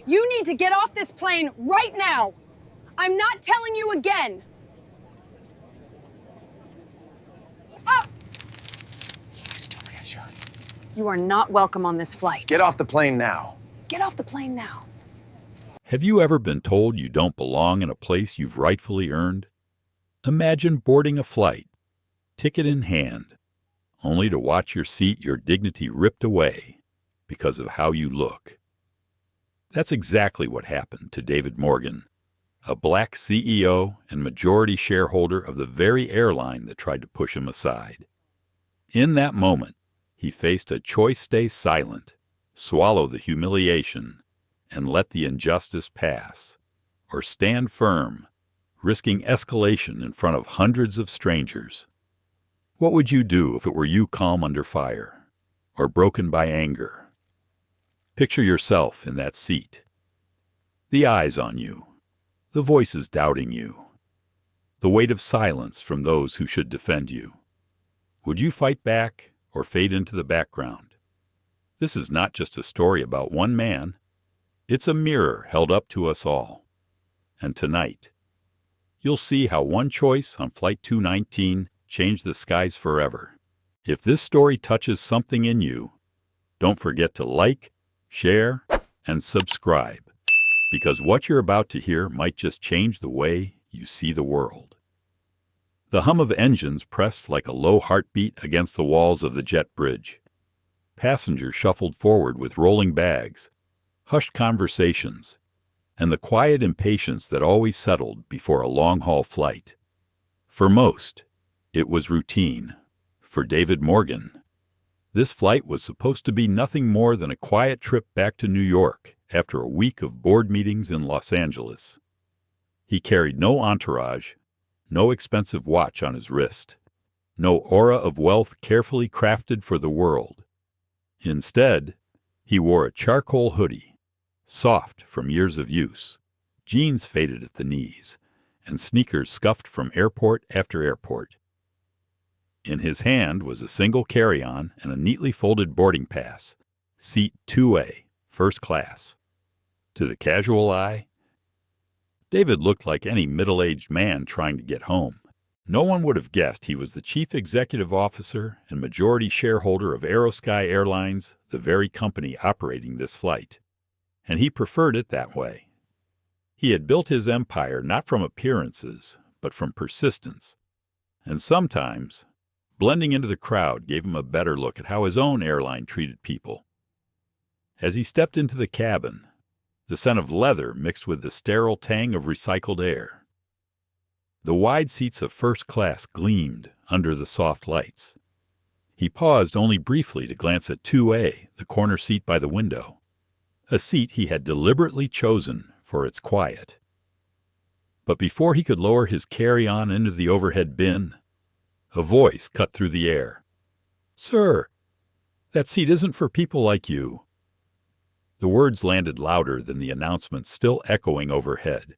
You need to get off this plane right now. I'm not telling you again. Up! You are not welcome on this flight. Get off the plane now. Get off the plane now. Have you ever been told you don't belong in a place you've rightfully earned? Imagine boarding a flight, ticket in hand, only to watch your seat, your dignity ripped away because of how you look. That's exactly what happened to David Morgan, a black CEO and majority shareholder of the very airline that tried to push him aside. In that moment, he faced a choice: stay silent, swallow the humiliation, and let the injustice pass, or stand firm, risking escalation in front of hundreds of strangers. What would you do if it were you, calm under fire, or broken by anger? Picture yourself in that seat. The eyes on you, the voices doubting you, the weight of silence from those who should defend you. Would you fight back or fade into the background? This is not just a story about one man. It's a mirror held up to us all. And tonight, you'll see how one choice on Flight 219 changed the skies forever. If this story touches something in you, don't forget to like, share, and subscribe, because what you're about to hear might just change the way you see the world. The hum of engines pressed like a low heartbeat against the walls of the jet bridge. Passengers shuffled forward with rolling bags, hushed conversations, and the quiet impatience that always settled before a long-haul flight. For most, it was routine. For David Morgan, this flight was supposed to be nothing more than a quiet trip back to New York after a week of board meetings in Los Angeles. He carried no entourage, no expensive watch on his wrist, no aura of wealth carefully crafted for the world. Instead, he wore a charcoal hoodie, soft from years of use, jeans faded at the knees, and sneakers scuffed from airport after airport. In his hand was a single carry-on and a neatly folded boarding pass, seat 2A, first class. To the casual eye, David looked like any middle-aged man trying to get home. No one would have guessed he was the chief executive officer and majority shareholder of Aerosky Airlines, the very company operating this flight. And he preferred it that way. He had built his empire not from appearances, but from persistence. And sometimes, blending into the crowd gave him a better look at how his own airline treated people. As he stepped into the cabin, the scent of leather mixed with the sterile tang of recycled air. The wide seats of first class gleamed under the soft lights. He paused only briefly to glance at 2A, the corner seat by the window, a seat he had deliberately chosen for its quiet. But before he could lower his carry-on into the overhead bin, a voice cut through the air. "Sir, that seat isn't for people like you." The words landed louder than the announcement still echoing overhead.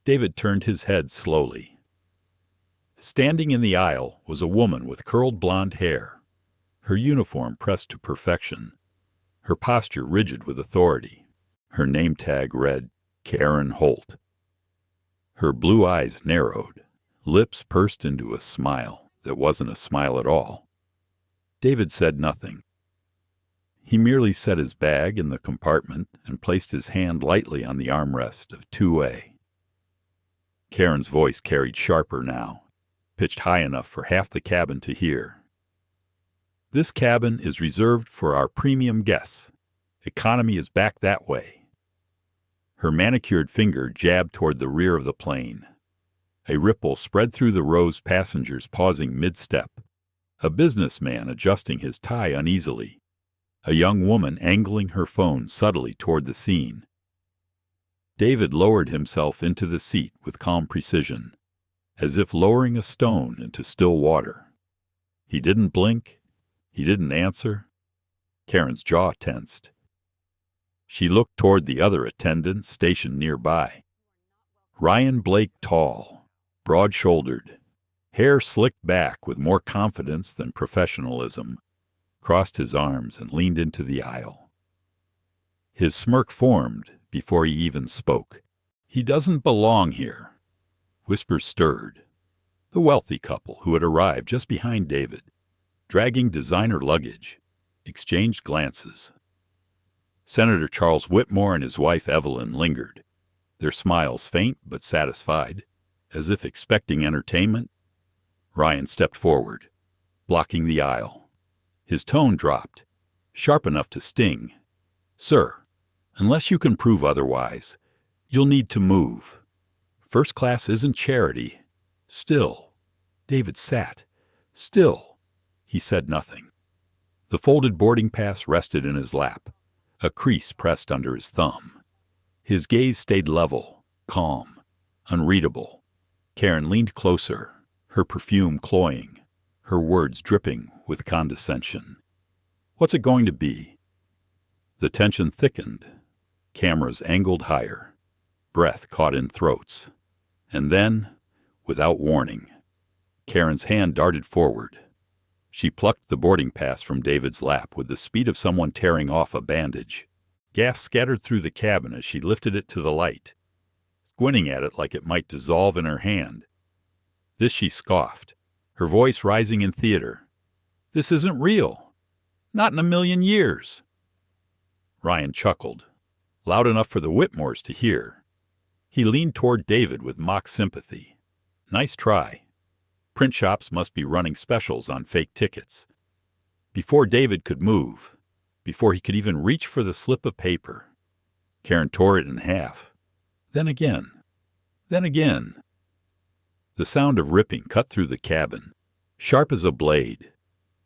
David turned his head slowly. Standing in the aisle was a woman with curled blonde hair, her uniform pressed to perfection, her posture rigid with authority. Her name tag read, Karen Holt. Her blue eyes narrowed, lips pursed into a smile that wasn't a smile at all. David said nothing. He merely set his bag in the compartment and placed his hand lightly on the armrest of 2A. Karen's voice carried sharper now, pitched high enough for half the cabin to hear. "This cabin is reserved for our premium guests. Economy is back that way." Her manicured finger jabbed toward the rear of the plane. A ripple spread through the row's passengers pausing mid-step, a businessman adjusting his tie uneasily, a young woman angling her phone subtly toward the scene. David lowered himself into the seat with calm precision, as if lowering a stone into still water. He didn't blink. He didn't answer. Karen's jaw tensed. She looked toward the other attendant stationed nearby. Ryan Blake, tall, broad-shouldered, hair slicked back with more confidence than professionalism, crossed his arms and leaned into the aisle. His smirk formed before he even spoke. "He doesn't belong here." Whispers stirred. The wealthy couple who had arrived just behind David, dragging designer luggage, exchanged glances. Senator Charles Whitmore and his wife Evelyn lingered, their smiles faint but satisfied, as if expecting entertainment. Ryan stepped forward, blocking the aisle. His tone dropped, sharp enough to sting. "Sir, unless you can prove otherwise, you'll need to move. First class isn't charity." Still, David sat. Still, he said nothing. The folded boarding pass rested in his lap, a crease pressed under his thumb. His gaze stayed level, calm, unreadable. Karen leaned closer, her perfume cloying, her words dripping with condescension. "What's it going to be?" The tension thickened. Cameras angled higher. Breath caught in throats. And then, without warning, Karen's hand darted forward. She plucked the boarding pass from David's lap with the speed of someone tearing off a bandage. Gas scattered through the cabin as she lifted it to the light, squinting at it like it might dissolve in her hand. This she scoffed, her voice rising in theater. "This isn't real. Not in a million years." Ryan chuckled, loud enough for the Whitmores to hear. He leaned toward David with mock sympathy. "Nice try. Print shops must be running specials on fake tickets." Before David could move, before he could even reach for the slip of paper, Karen tore it in half. Then again. Then again. The sound of ripping cut through the cabin, sharp as a blade.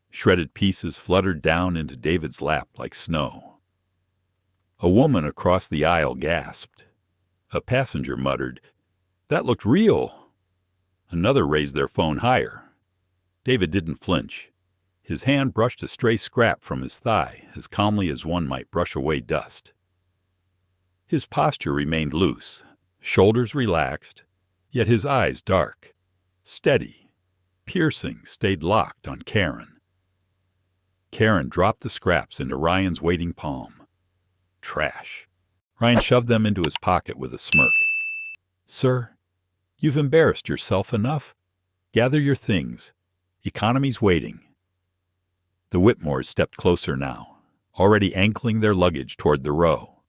Shredded pieces fluttered down into David's lap like snow. A woman across the aisle gasped. A passenger muttered, "That looked real." Another raised their phone higher. David didn't flinch. His hand brushed a stray scrap from his thigh as calmly as one might brush away dust. His posture remained loose, shoulders relaxed, yet his eyes dark, steady, piercing, stayed locked on Karen. Karen dropped the scraps into Ryan's waiting palm. Trash. Ryan shoved them into his pocket with a smirk. "Sir, you've embarrassed yourself enough. Gather your things. Economy's waiting." The Whitmores stepped closer now, already ankling their luggage toward the row.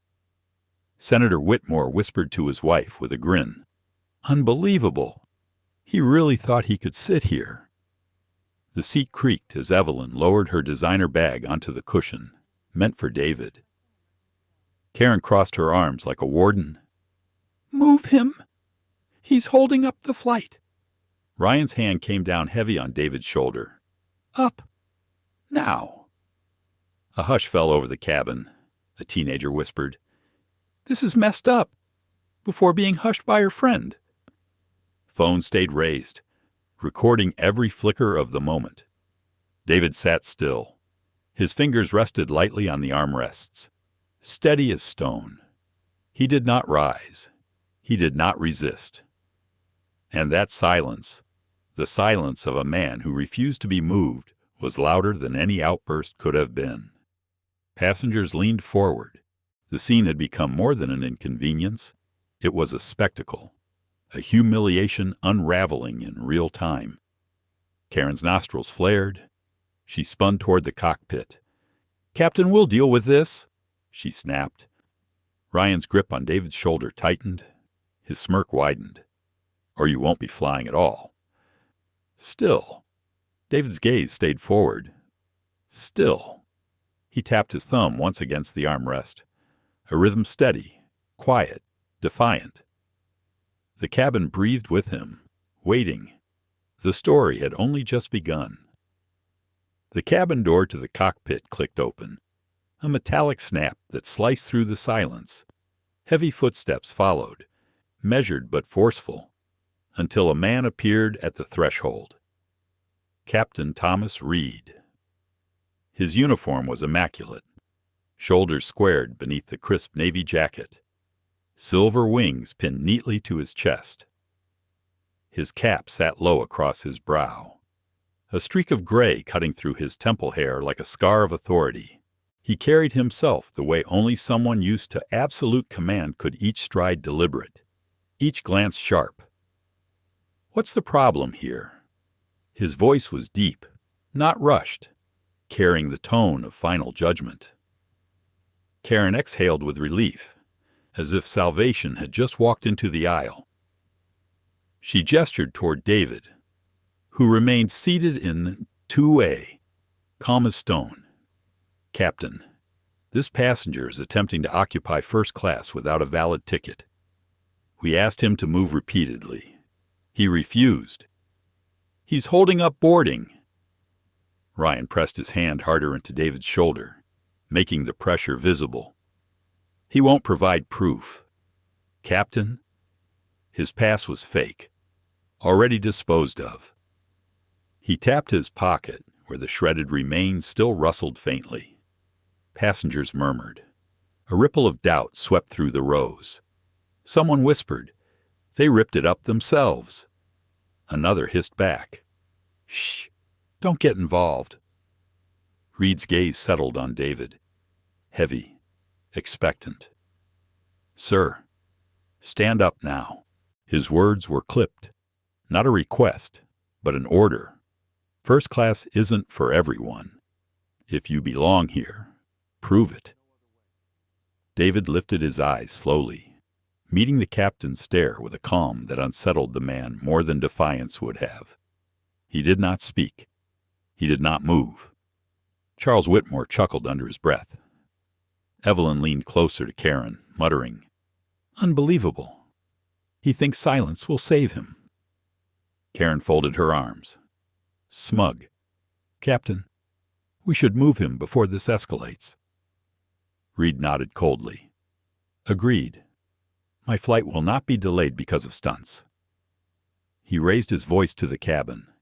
Senator Whitmore whispered to his wife with a grin, "Unbelievable. He really thought he could sit here." The seat creaked as Evelyn lowered her designer bag onto the cushion, meant for David. Karen crossed her arms like a warden. "Move him. He's holding up the flight." Ryan's hand came down heavy on David's shoulder. "Up. Now." A hush fell over the cabin. A teenager whispered, "This is messed up," before being hushed by her friend. Phone stayed raised, recording every flicker of the moment. David sat still. His fingers rested lightly on the armrests, steady as stone. He did not rise. He did not resist. And that silence, the silence of a man who refused to be moved, was louder than any outburst could have been. Passengers leaned forward. The scene had become more than an inconvenience. It was a spectacle, a humiliation unraveling in real time. Karen's nostrils flared. She spun toward the cockpit. "Captain, we'll deal with this," she snapped. Ryan's grip on David's shoulder tightened. His smirk widened. "Or you won't be flying at all." Still. David's gaze stayed forward. Still. He tapped his thumb once against the armrest. A rhythm steady, quiet, defiant. The cabin breathed with him, waiting. The story had only just begun. The cabin door to the cockpit clicked open. A metallic snap that sliced through the silence. Heavy footsteps followed, measured but forceful, until a man appeared at the threshold. Captain Thomas Reed. His uniform was immaculate, shoulders squared beneath the crisp navy jacket, silver wings pinned neatly to his chest. His cap sat low across his brow, a streak of gray cutting through his temple hair like a scar of authority. He carried himself the way only someone used to absolute command could, each stride deliberate, each glance sharp. "What's the problem here?" His voice was deep, not rushed, carrying the tone of final judgment. Karen exhaled with relief, as if salvation had just walked into the aisle. She gestured toward David, who remained seated in 2A, calm as stone. "Captain, this passenger is attempting to occupy first class without a valid ticket. We asked him to move repeatedly. He refused. He's holding up boarding." Ryan pressed his hand harder into David's shoulder, making the pressure visible. "He won't provide proof. Captain, his pass was fake, already disposed of." He tapped his pocket, where the shredded remains still rustled faintly. Passengers murmured. A ripple of doubt swept through the rows. Someone whispered, "They ripped it up themselves." Another hissed back, "Shh, don't get involved." Reed's gaze settled on David, heavy, expectant. "Sir, stand up now." His words were clipped, not a request, but an order. First class isn't for everyone. If you belong here, prove it. David lifted his eyes slowly, meeting the captain's stare with a calm that unsettled the man more than defiance would have. He did not speak. He did not move. Charles Whitmore chuckled under his breath. Evelyn leaned closer to Karen, muttering, "Unbelievable. He thinks silence will save him." Karen folded her arms. Smug. "Captain, we should move him before this escalates." Reed nodded coldly. "Agreed. My flight will not be delayed because of stunts." He raised his voice to the cabin.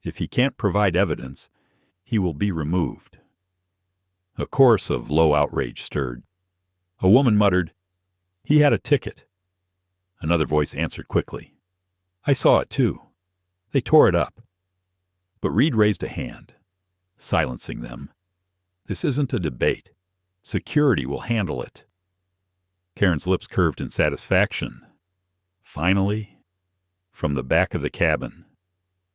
"If he can't provide evidence, he will be removed." A chorus of low outrage stirred. A woman muttered, "He had a ticket." Another voice answered quickly, "I saw it too. They tore it up." But Reed raised a hand, silencing them. "This isn't a debate. Security will handle it." Karen's lips curved in satisfaction. Finally, from the back of the cabin,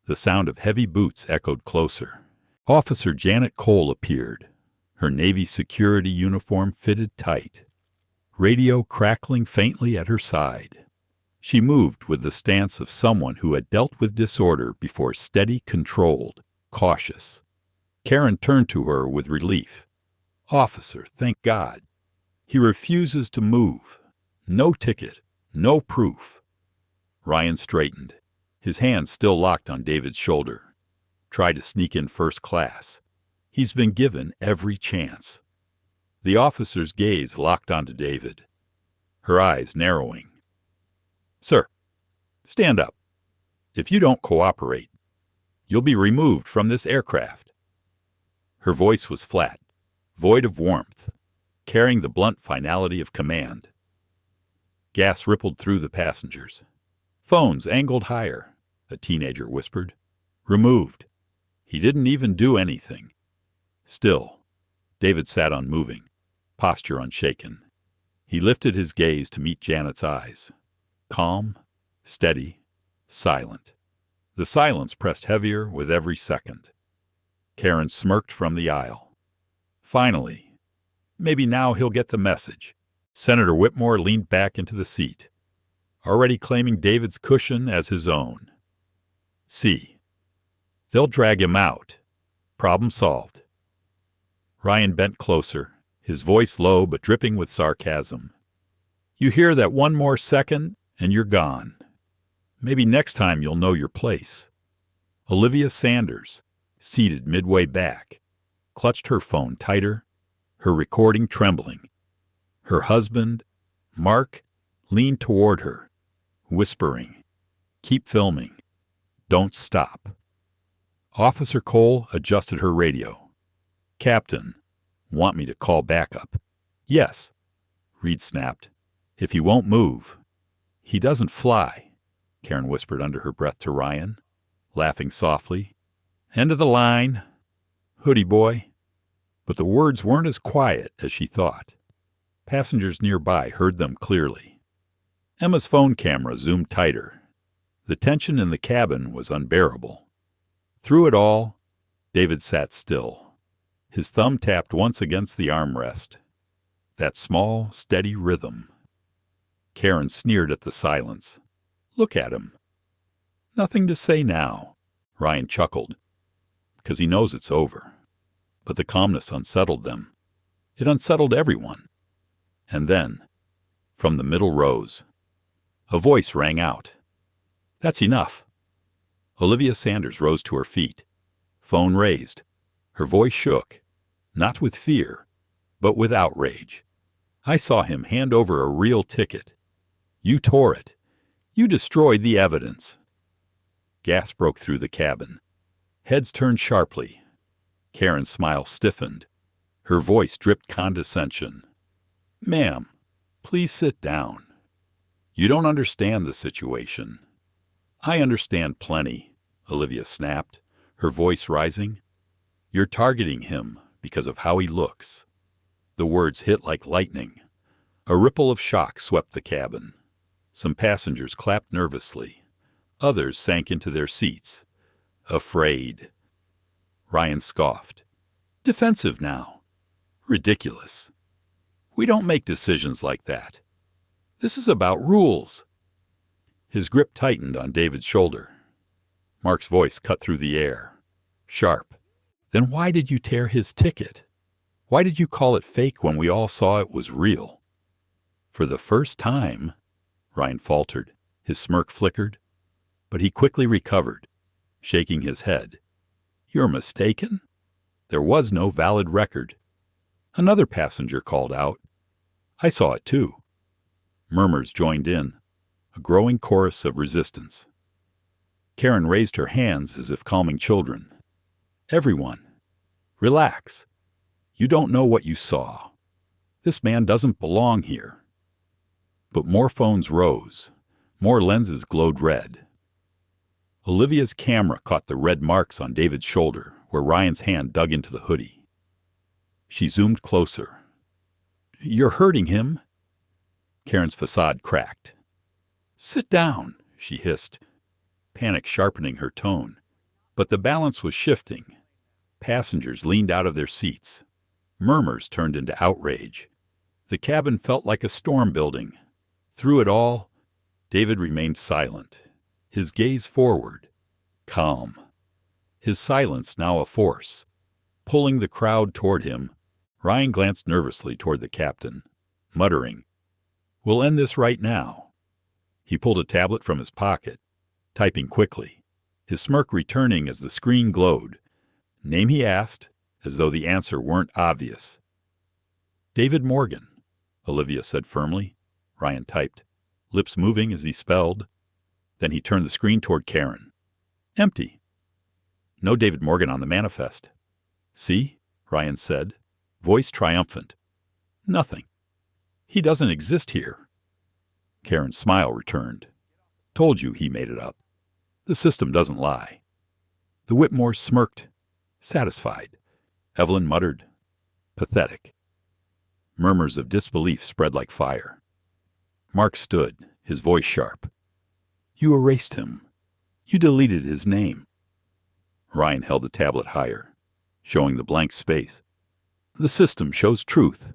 the sound of heavy boots echoed closer. Officer Janet Cole appeared, her Navy security uniform fitted tight, radio crackling faintly at her side. She moved with the stance of someone who had dealt with disorder before, steady, controlled, cautious. Karen turned to her with relief. "Officer, thank God. He refuses to move. No ticket, no proof." Ryan straightened, his hand still locked on David's shoulder. "Try to sneak in first class. He's been given every chance." The officer's gaze locked onto David, her eyes narrowing. "Sir, stand up. If you don't cooperate, you'll be removed from this aircraft." Her voice was flat, void of warmth, carrying the blunt finality of command. Gas rippled through the passengers. "Phones angled higher," a teenager whispered. "Removed. He didn't even do anything." Still, David sat unmoving, posture unshaken. He lifted his gaze to meet Janet's eyes. Calm, steady, silent. The silence pressed heavier with every second. Karen smirked from the aisle. Finally, maybe now he'll get the message. Senator Whitmore leaned back into the seat, already claiming David's cushion as his own. "See, they'll drag him out. Problem solved." Ryan bent closer, his voice low but dripping with sarcasm. "You hear that one more second, and you're gone. Maybe next time you'll know your place." Olivia Sanders, seated midway back, clutched her phone tighter, her recording trembling. Her husband, Mark, leaned toward her, whispering, "Keep filming. Don't stop." Officer Cole adjusted her radio. "Captain, want me to call backup?" "Yes," Reed snapped. "If he won't move." "He doesn't fly," Karen whispered under her breath to Ryan, laughing softly. "End of the line. Hoodie boy." But the words weren't as quiet as she thought. Passengers nearby heard them clearly. Emma's phone camera zoomed tighter. The tension in the cabin was unbearable. Through it all, David sat still. His thumb tapped once against the armrest. That small, steady rhythm. Karen sneered at the silence. Look at him. Nothing to say now, Ryan chuckled, because he knows it's over. But the calmness unsettled them. It unsettled everyone. And then, from the middle rows, a voice rang out. That's enough. Olivia Sanders rose to her feet. Phone raised. Her voice shook, not with fear, but with outrage. I saw him hand over a real ticket. You tore it. You destroyed the evidence. Gas broke through the cabin. Heads turned sharply. Karen's smile stiffened. Her voice dripped condescension. Ma'am, please sit down. You don't understand the situation. I understand plenty, Olivia snapped, her voice rising. You're targeting him because of how he looks. The words hit like lightning. A ripple of shock swept the cabin. Some passengers clapped nervously. Others sank into their seats, afraid. Ryan scoffed. Defensive now. Ridiculous. We don't make decisions like that. This is about rules. His grip tightened on David's shoulder. Mark's voice cut through the air. Sharp. Then why did you tear his ticket? Why did you call it fake when we all saw it was real? For the first time, Ryan faltered. His smirk flickered. But he quickly recovered, shaking his head. You're mistaken. There was no valid record. Another passenger called out. I saw it too. Murmurs joined in, a growing chorus of resistance. Karen raised her hands as if calming children. Everyone, relax. You don't know what you saw. This man doesn't belong here. But more phones rose. More lenses glowed red. Olivia's camera caught the red marks on David's shoulder, where Ryan's hand dug into the hoodie. She zoomed closer. You're hurting him. Karen's facade cracked. Sit down, she hissed, panic sharpening her tone. But the balance was shifting. Passengers leaned out of their seats. Murmurs turned into outrage. The cabin felt like a storm building. Through it all, David remained silent, his gaze forward, calm. His silence now a force. Pulling the crowd toward him, Ryan glanced nervously toward the captain, muttering, We'll end this right now. He pulled a tablet from his pocket, typing quickly, his smirk returning as the screen glowed. Name he asked, as though the answer weren't obvious. David Morgan, Olivia said firmly. Ryan typed, lips moving as he spelled. Then he turned the screen toward Karen. Empty. No David Morgan on the manifest. See? Ryan said, voice triumphant. Nothing. He doesn't exist here. Karen's smile returned. Told you he made it up. The system doesn't lie. The Whitmores smirked, satisfied. Evelyn muttered, pathetic. Murmurs of disbelief spread like fire. Mark stood, his voice sharp. You erased him. You deleted his name. Ryan held the tablet higher, showing the blank space. The system shows truth.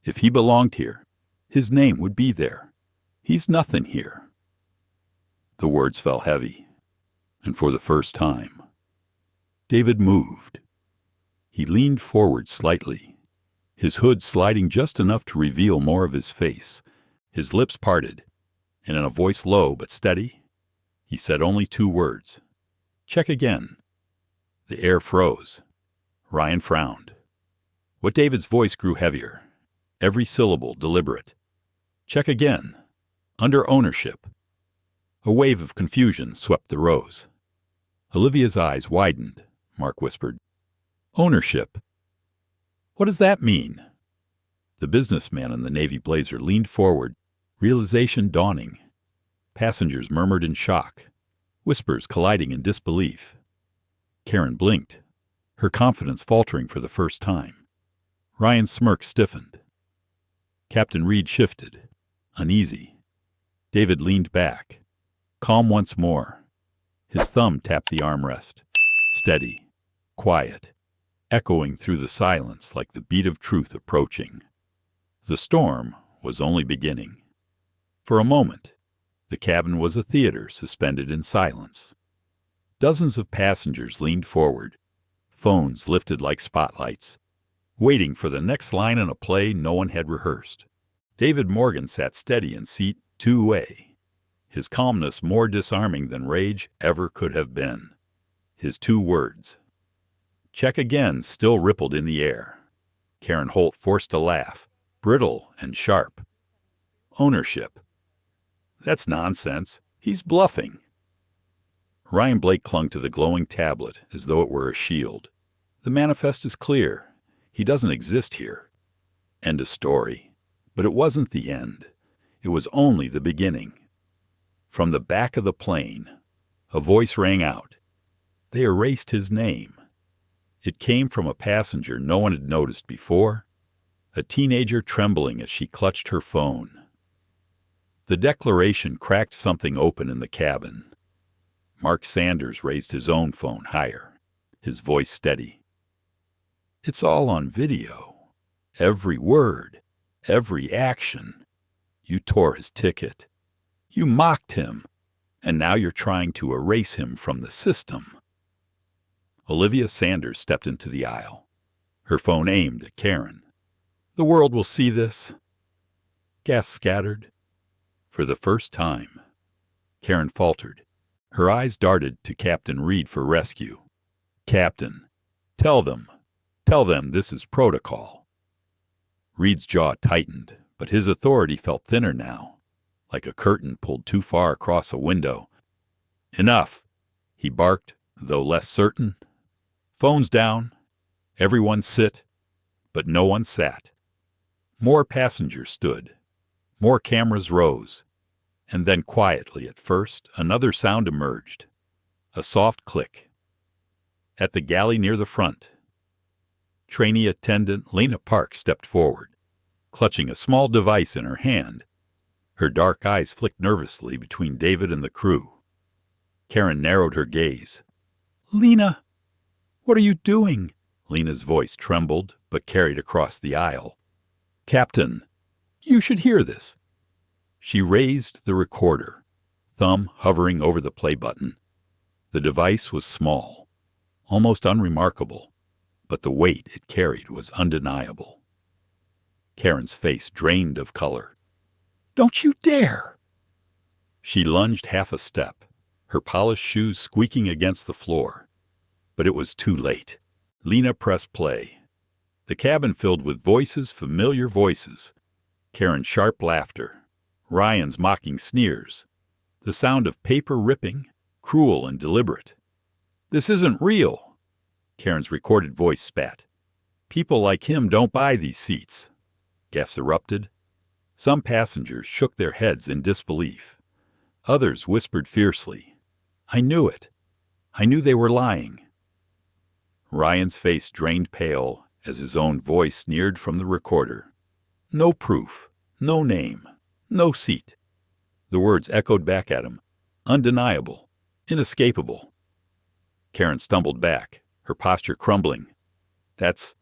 If he belonged here, his name would be there. He's nothing here. The words fell heavy, and for the first time, David moved. He leaned forward slightly, his hood sliding just enough to reveal more of his face. His lips parted, and in a voice low but steady, he said only 2 words. Check again. The air froze. Ryan frowned. What David's voice grew heavier, every syllable deliberate. Check again. Under ownership. A wave of confusion swept the rows. Olivia's eyes widened, Mark whispered. Ownership. What does that mean? The businessman in the navy blazer leaned forward, realization dawning. Passengers murmured in shock, whispers colliding in disbelief. Karen blinked, her confidence faltering for the first time. Ryan's smirk stiffened. Captain Reed shifted, uneasy. David leaned back, calm once more. His thumb tapped the armrest. Steady, quiet, echoing through the silence like the beat of truth approaching. The storm was only beginning. For a moment, the cabin was a theater suspended in silence. Dozens of passengers leaned forward, phones lifted like spotlights, waiting for the next line in a play no one had rehearsed. David Morgan sat steady in seat 2A, his calmness more disarming than rage ever could have been. His two words, "Check again," still rippled in the air. Karen Holt forced a laugh, brittle and sharp. Ownership. That's nonsense. He's bluffing. Ryan Blake clung to the glowing tablet as though it were a shield. The manifest is clear. He doesn't exist here. End of story. But it wasn't the end. It was only the beginning. From the back of the plane, a voice rang out. They erased his name. It came from a passenger no one had noticed before, a teenager trembling as she clutched her phone. The declaration cracked something open in the cabin. Mark Sanders raised his own phone higher, his voice steady. It's all on video. Every word, every action. You tore his ticket. You mocked him, and now you're trying to erase him from the system. Olivia Sanders stepped into the aisle, her phone aimed at Karen. The world will see this. Gas scattered. For the first time. Karen faltered. Her eyes darted to Captain Reed for rescue. Captain, tell them this is protocol. Reed's jaw tightened, but his authority felt thinner now, like a curtain pulled too far across a window. Enough, he barked, though less certain. Phones down. Everyone sit. But no one sat. More passengers stood. More cameras rose. And then quietly at first, another sound emerged. A soft click. At the galley near the front, trainee attendant Lena Park stepped forward, clutching a small device in her hand. Her dark eyes flicked nervously between David and the crew. Karen narrowed her gaze. Lena, what are you doing? Lena's voice trembled, but carried across the aisle. Captain, you should hear this. She raised the recorder, thumb hovering over the play button. The device was small, almost unremarkable, but the weight it carried was undeniable. Karen's face drained of color. Don't you dare! She lunged half a step, her polished shoes squeaking against the floor. But it was too late. Lena pressed play. The cabin filled with voices, familiar voices. Karen's sharp laughter, Ryan's mocking sneers, the sound of paper ripping, cruel and deliberate. This isn't real. Karen's recorded voice spat. People like him don't buy these seats. Guests erupted. Some passengers shook their heads in disbelief. Others whispered fiercely, I knew it. I knew they were lying. Ryan's face drained pale as his own voice sneered from the recorder. No proof, no name, no seat. The words echoed back at him, undeniable, inescapable. Karen stumbled back, her posture crumbling. That's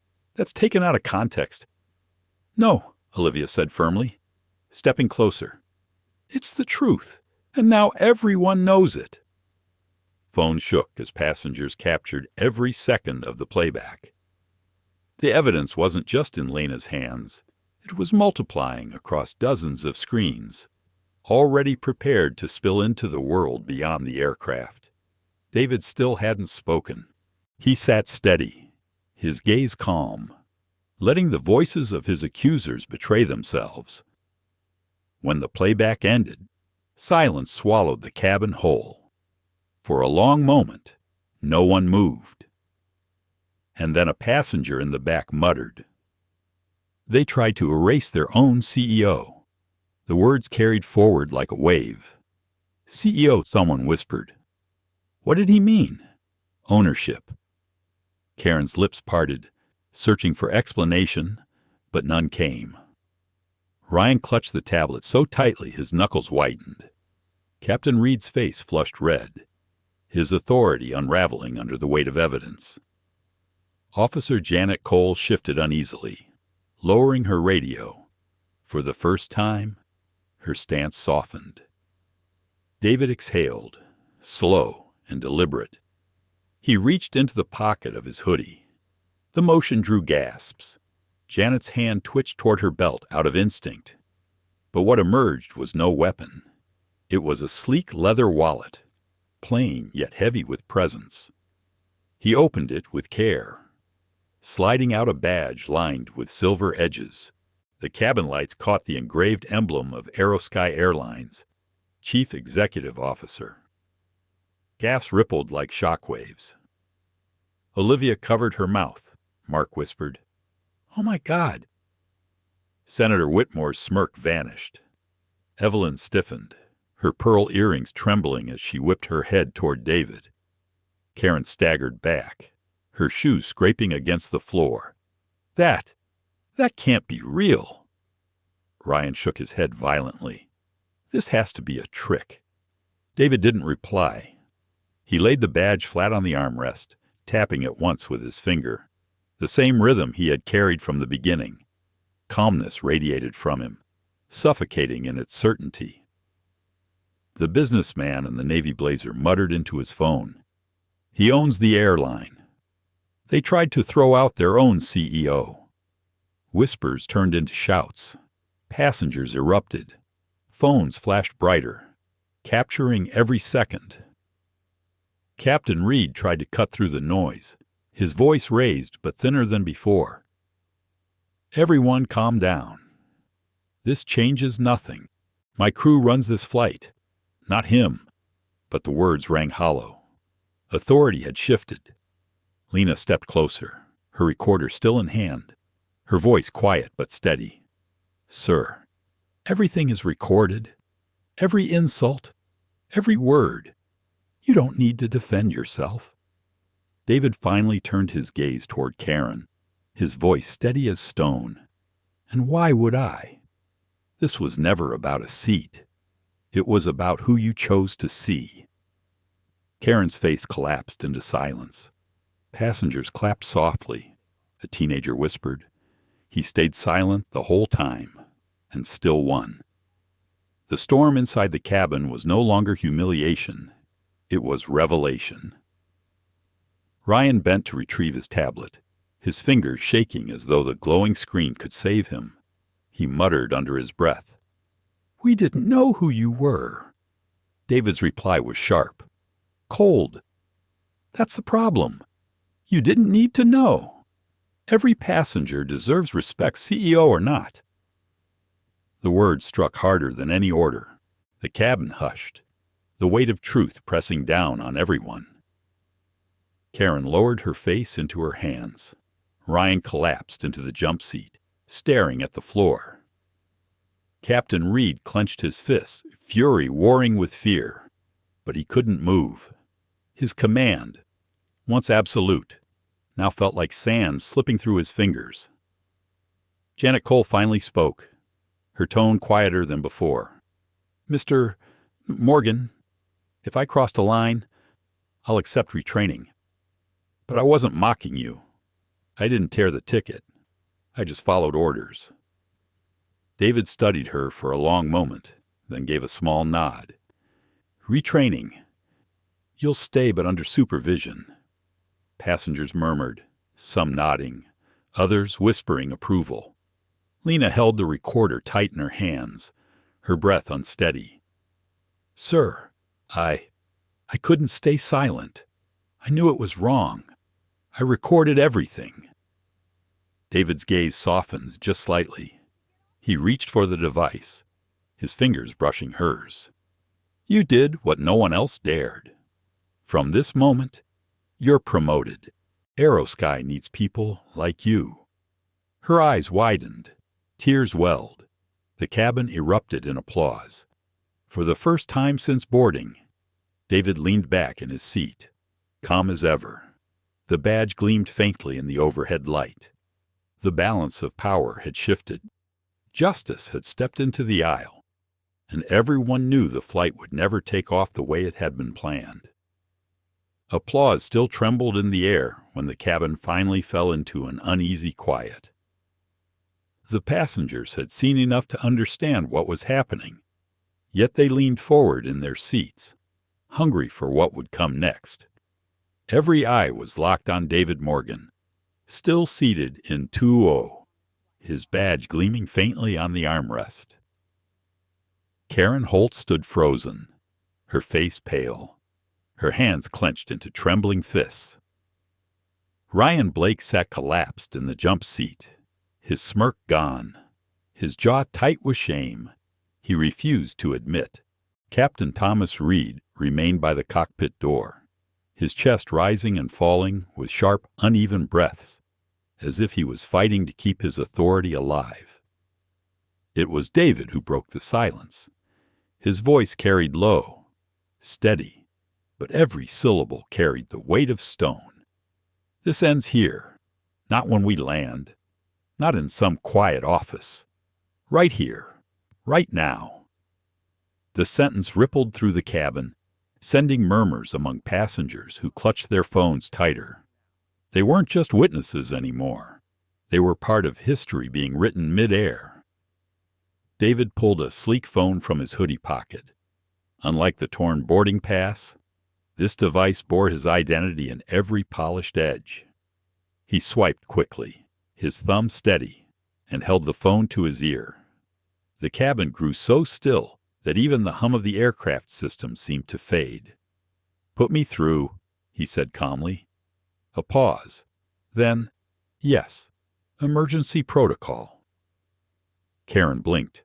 taken out of context. No, Olivia said firmly, stepping closer. It's the truth, and now everyone knows it. Phone shook as passengers captured every second of the playback. The evidence wasn't just in Lena's hands. It was multiplying across dozens of screens, already prepared to spill into the world beyond the aircraft. David still hadn't spoken. He sat steady, his gaze calm, letting the voices of his accusers betray themselves. When the playback ended, silence swallowed the cabin whole. For a long moment, no one moved. And then a passenger in the back muttered. They tried to erase their own CEO. The words carried forward like a wave. CEO, someone whispered. What did he mean? Ownership. Karen's lips parted, searching for explanation, but none came. Ryan clutched the tablet so tightly his knuckles whitened. Captain Reed's face flushed red, his authority unraveling under the weight of evidence. Officer Janet Cole shifted uneasily, lowering her radio. For the first time, her stance softened. David exhaled, slow and deliberate. He reached into the pocket of his hoodie. The motion drew gasps. Janet's hand twitched toward her belt out of instinct. But what emerged was no weapon. It was a sleek leather wallet, plain yet heavy with presence. He opened it with care, sliding out a badge lined with silver edges. The cabin lights caught the engraved emblem of Aerosky Airlines, Chief Executive Officer. Gas rippled like shockwaves. Olivia covered her mouth, Mark whispered. "Oh my God." Senator Whitmore's smirk vanished. Evelyn stiffened, her pearl earrings trembling as she whipped her head toward David. Karen staggered back, her shoes scraping against the floor. That can't be real." Ryan shook his head violently. "This has to be a trick." David didn't reply. He laid the badge flat on the armrest, tapping it once with his finger. The same rhythm he had carried from the beginning. Calmness radiated from him, suffocating in its certainty. The businessman in the navy blazer muttered into his phone. "He owns the airline. They tried to throw out their own CEO." Whispers turned into shouts. Passengers erupted. Phones flashed brighter, capturing every second. Captain Reed tried to cut through the noise, his voice raised but thinner than before. "Everyone calm down. This changes nothing. My crew runs this flight. Not him." But the words rang hollow. Authority had shifted. Lena stepped closer, her recorder still in hand, her voice quiet but steady. "Sir, everything is recorded. Every insult, every word. You don't need to defend yourself." David finally turned his gaze toward Karen, his voice steady as stone. "And why would I? This was never about a seat. It was about who you chose to see." Karen's face collapsed into silence. Passengers clapped softly. A teenager whispered. He stayed silent the whole time, and still won. The storm inside the cabin was no longer humiliation. It was revelation. Ryan bent to retrieve his tablet, his fingers shaking as though the glowing screen could save him. He muttered under his breath, "We didn't know who you were." David's reply was sharp. "Cold. That's the problem. You didn't need to know. Every passenger deserves respect, CEO or not." The words struck harder than any order. The cabin hushed, the weight of truth pressing down on everyone. Karen lowered her face into her hands. Ryan collapsed into the jump seat, staring at the floor. Captain Reed clenched his fists, fury warring with fear. But he couldn't move. His command, once absolute, now felt like sand slipping through his fingers. Janet Cole finally spoke, her tone quieter than before. "Mr. Morgan, if I crossed a line, I'll accept retraining. But I wasn't mocking you. I didn't tear the ticket. I just followed orders." David studied her for a long moment, then gave a small nod. "Retraining. You'll stay but under supervision." Passengers murmured, some nodding, others whispering approval. Lena held the recorder tight in her hands, her breath unsteady. "Sir, I couldn't stay silent. I knew it was wrong. I recorded everything." David's gaze softened just slightly. He reached for the device, his fingers brushing hers. "You did what no one else dared. From this moment, you're promoted. Aerosky needs people like you." Her eyes widened. Tears welled. The cabin erupted in applause. For the first time since boarding, David leaned back in his seat, calm as ever. The badge gleamed faintly in the overhead light. The balance of power had shifted. Justice had stepped into the aisle, and everyone knew the flight would never take off the way it had been planned. Applause still trembled in the air when the cabin finally fell into an uneasy quiet. The passengers had seen enough to understand what was happening, yet they leaned forward in their seats, hungry for what would come next. Every eye was locked on David Morgan, still seated in 2-0, his badge gleaming faintly on the armrest. Karen Holt stood frozen, her face pale, her hands clenched into trembling fists. Ryan Blake sat collapsed in the jump seat, his smirk gone, his jaw tight with shame. He refused to admit. Captain Thomas Reed remained by the cockpit door, his chest rising and falling with sharp, uneven breaths, as if he was fighting to keep his authority alive. It was David who broke the silence. His voice carried low, steady, but every syllable carried the weight of stone. This ends here, not when we land, not in some quiet office. Right here, right now. The sentence rippled through the cabin, sending murmurs among passengers who clutched their phones tighter. They weren't just witnesses anymore. They were part of history being written mid-air. David pulled a sleek phone from his hoodie pocket. Unlike the torn boarding pass, this device bore his identity in every polished edge. He swiped quickly, his thumb steady, and held the phone to his ear. The cabin grew so still that even the hum of the aircraft system seemed to fade. "Put me through," he said calmly. A pause. Then, "Yes, emergency protocol." Karen blinked.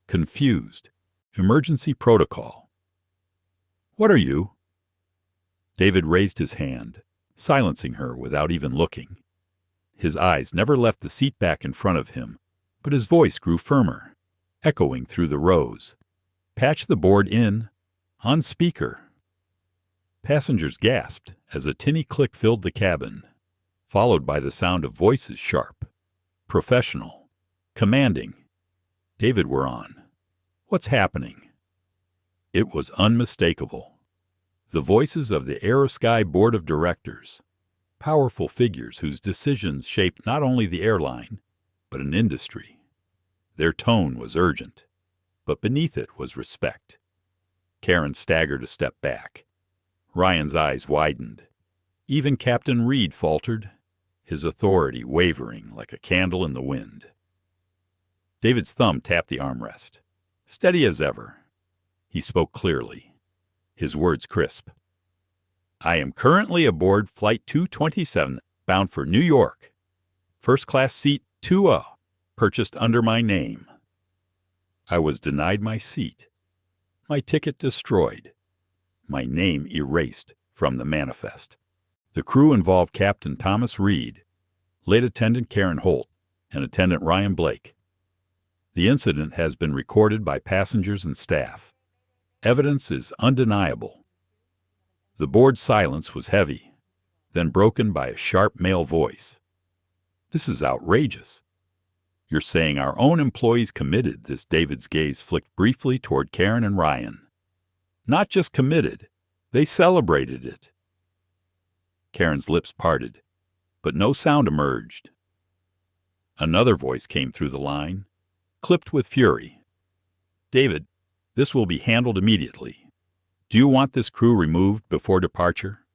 Confused. Emergency protocol. "What are you?" David raised his hand, silencing her without even looking. His eyes never left the seat back in front of him, but his voice grew firmer, echoing through the rows. "Patch the board in. On speaker." Passengers gasped as a tinny click filled the cabin, followed by the sound of voices sharp, professional, commanding. David were on. "What's happening?" It was unmistakable. The voices of the Aerosky Board of Directors, powerful figures whose decisions shaped not only the airline, but an industry. Their tone was urgent, but beneath it was respect. Karen staggered a step back. Ryan's eyes widened. Even Captain Reed faltered, his authority wavering like a candle in the wind. David's thumb tapped the armrest. Steady as ever. He spoke clearly, his words crisp. "I am currently aboard Flight 227, bound for New York. First-class seat 2A, purchased under my name. I was denied my seat, my ticket destroyed, my name erased from the manifest. The crew involved Captain Thomas Reed, Late Attendant Karen Holt, and Attendant Ryan Blake. The incident has been recorded by passengers and staff. Evidence is undeniable." The board's silence was heavy, then broken by a sharp male voice. "This is outrageous. You're saying our own employees committed this?" David's gaze flicked briefly toward Karen and Ryan. "Not just committed, they celebrated it." Karen's lips parted, but no sound emerged. Another voice came through the line, clipped with fury. "David, this will be handled immediately. Do you want this crew removed before departure?"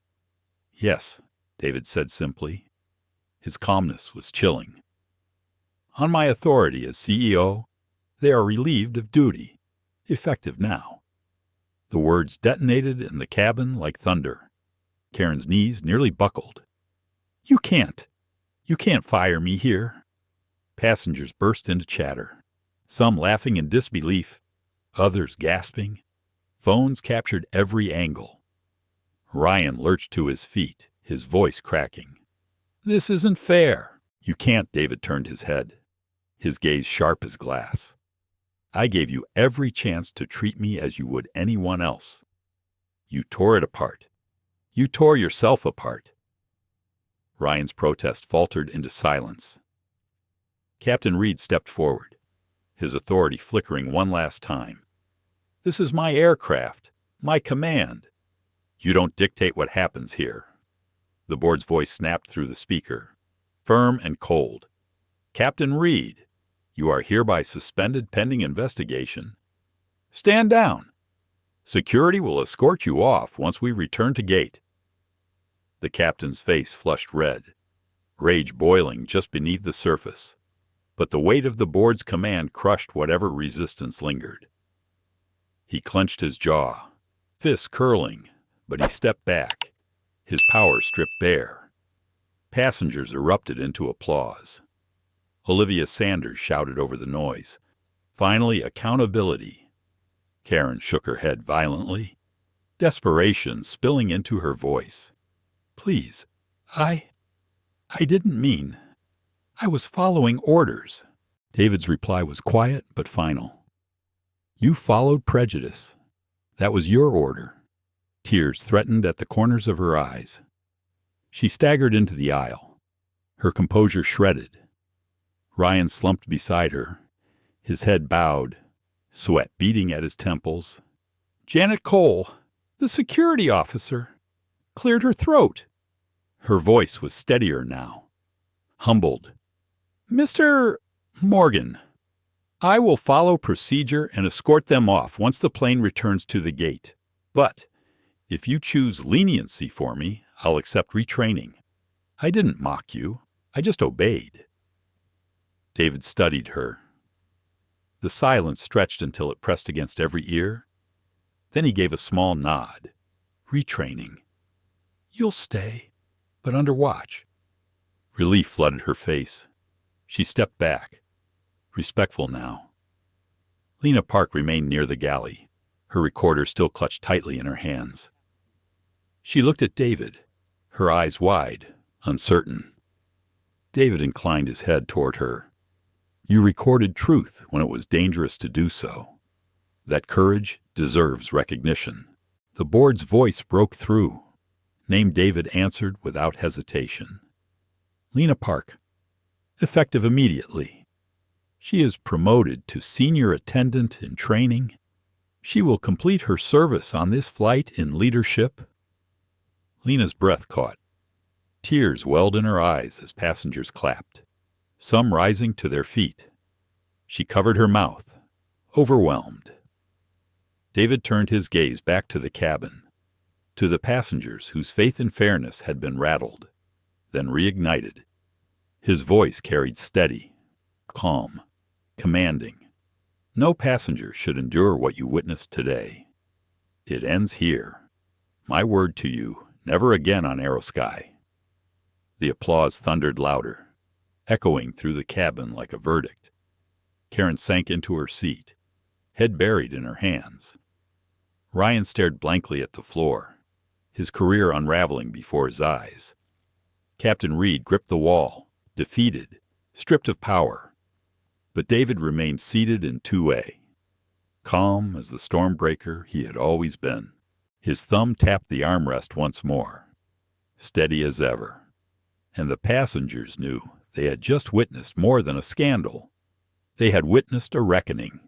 "Yes," David said simply. His calmness was chilling. "On my authority as CEO, they are relieved of duty, effective now." The words detonated in the cabin like thunder. Karen's knees nearly buckled. You can't fire me here." Passengers burst into chatter, some laughing in disbelief, others gasping. Phones captured every angle. Ryan lurched to his feet, his voice cracking. "This isn't fair." "You can't," David turned his head, his gaze sharp as glass. "I gave you every chance to treat me as you would anyone else. You tore it apart. You tore yourself apart." Ryan's protest faltered into silence. Captain Reed stepped forward, his authority flickering one last time. "This is my aircraft, my command. You don't dictate what happens here." The board's voice snapped through the speaker, firm and cold. "Captain Reed, you are hereby suspended pending investigation. Stand down. Security will escort you off once we return to gate." The captain's face flushed red, rage boiling just beneath the surface. But the weight of the board's command crushed whatever resistance lingered. He clenched his jaw, fists curling, but he stepped back, his power stripped bare. Passengers erupted into applause. Olivia Sanders shouted over the noise, "Finally, accountability." Karen shook her head violently, desperation spilling into her voice. "Please, I didn't mean. I was following orders." David's reply was quiet but final. "You followed prejudice. That was your order." Tears threatened at the corners of her eyes. She staggered into the aisle, her composure shredded. Ryan slumped beside her, his head bowed, sweat beading at his temples. "Janet Cole, the security officer, cleared her throat." Her voice was steadier now, humbled. "Mr. Morgan, I will follow procedure and escort them off once the plane returns to the gate. But if you choose leniency for me, I'll accept retraining. I didn't mock you. I just obeyed." David studied her. The silence stretched until it pressed against every ear. Then he gave a small nod. "Retraining. You'll stay, but under watch." Relief flooded her face. She stepped back, respectful now. Lena Park remained near the galley, her recorder still clutched tightly in her hands. She looked at David, her eyes wide, uncertain. David inclined his head toward her. "You recorded truth when it was dangerous to do so. That courage deserves recognition." The board's voice broke through. Name David answered without hesitation. "Lena Park, effective immediately. She is promoted to senior attendant in training. She will complete her service on this flight in leadership." Lena's breath caught. Tears welled in her eyes as passengers clapped, some rising to their feet. She covered her mouth, overwhelmed. David turned his gaze back to the cabin, to the passengers whose faith in fairness had been rattled, then reignited. His voice carried steady, calm, commanding. "No passenger should endure what you witnessed today. It ends here. My word to you, never again on Aerosky." The applause thundered louder, echoing through the cabin like a verdict. Karen sank into her seat, head buried in her hands. Ryan stared blankly at the floor, his career unraveling before his eyes. Captain Reed gripped the wall, defeated, stripped of power. But David remained seated in 2A, calm as the stormbreaker he had always been. His thumb tapped the armrest once more, steady as ever. And the passengers knew they had just witnessed more than a scandal. They had witnessed a reckoning.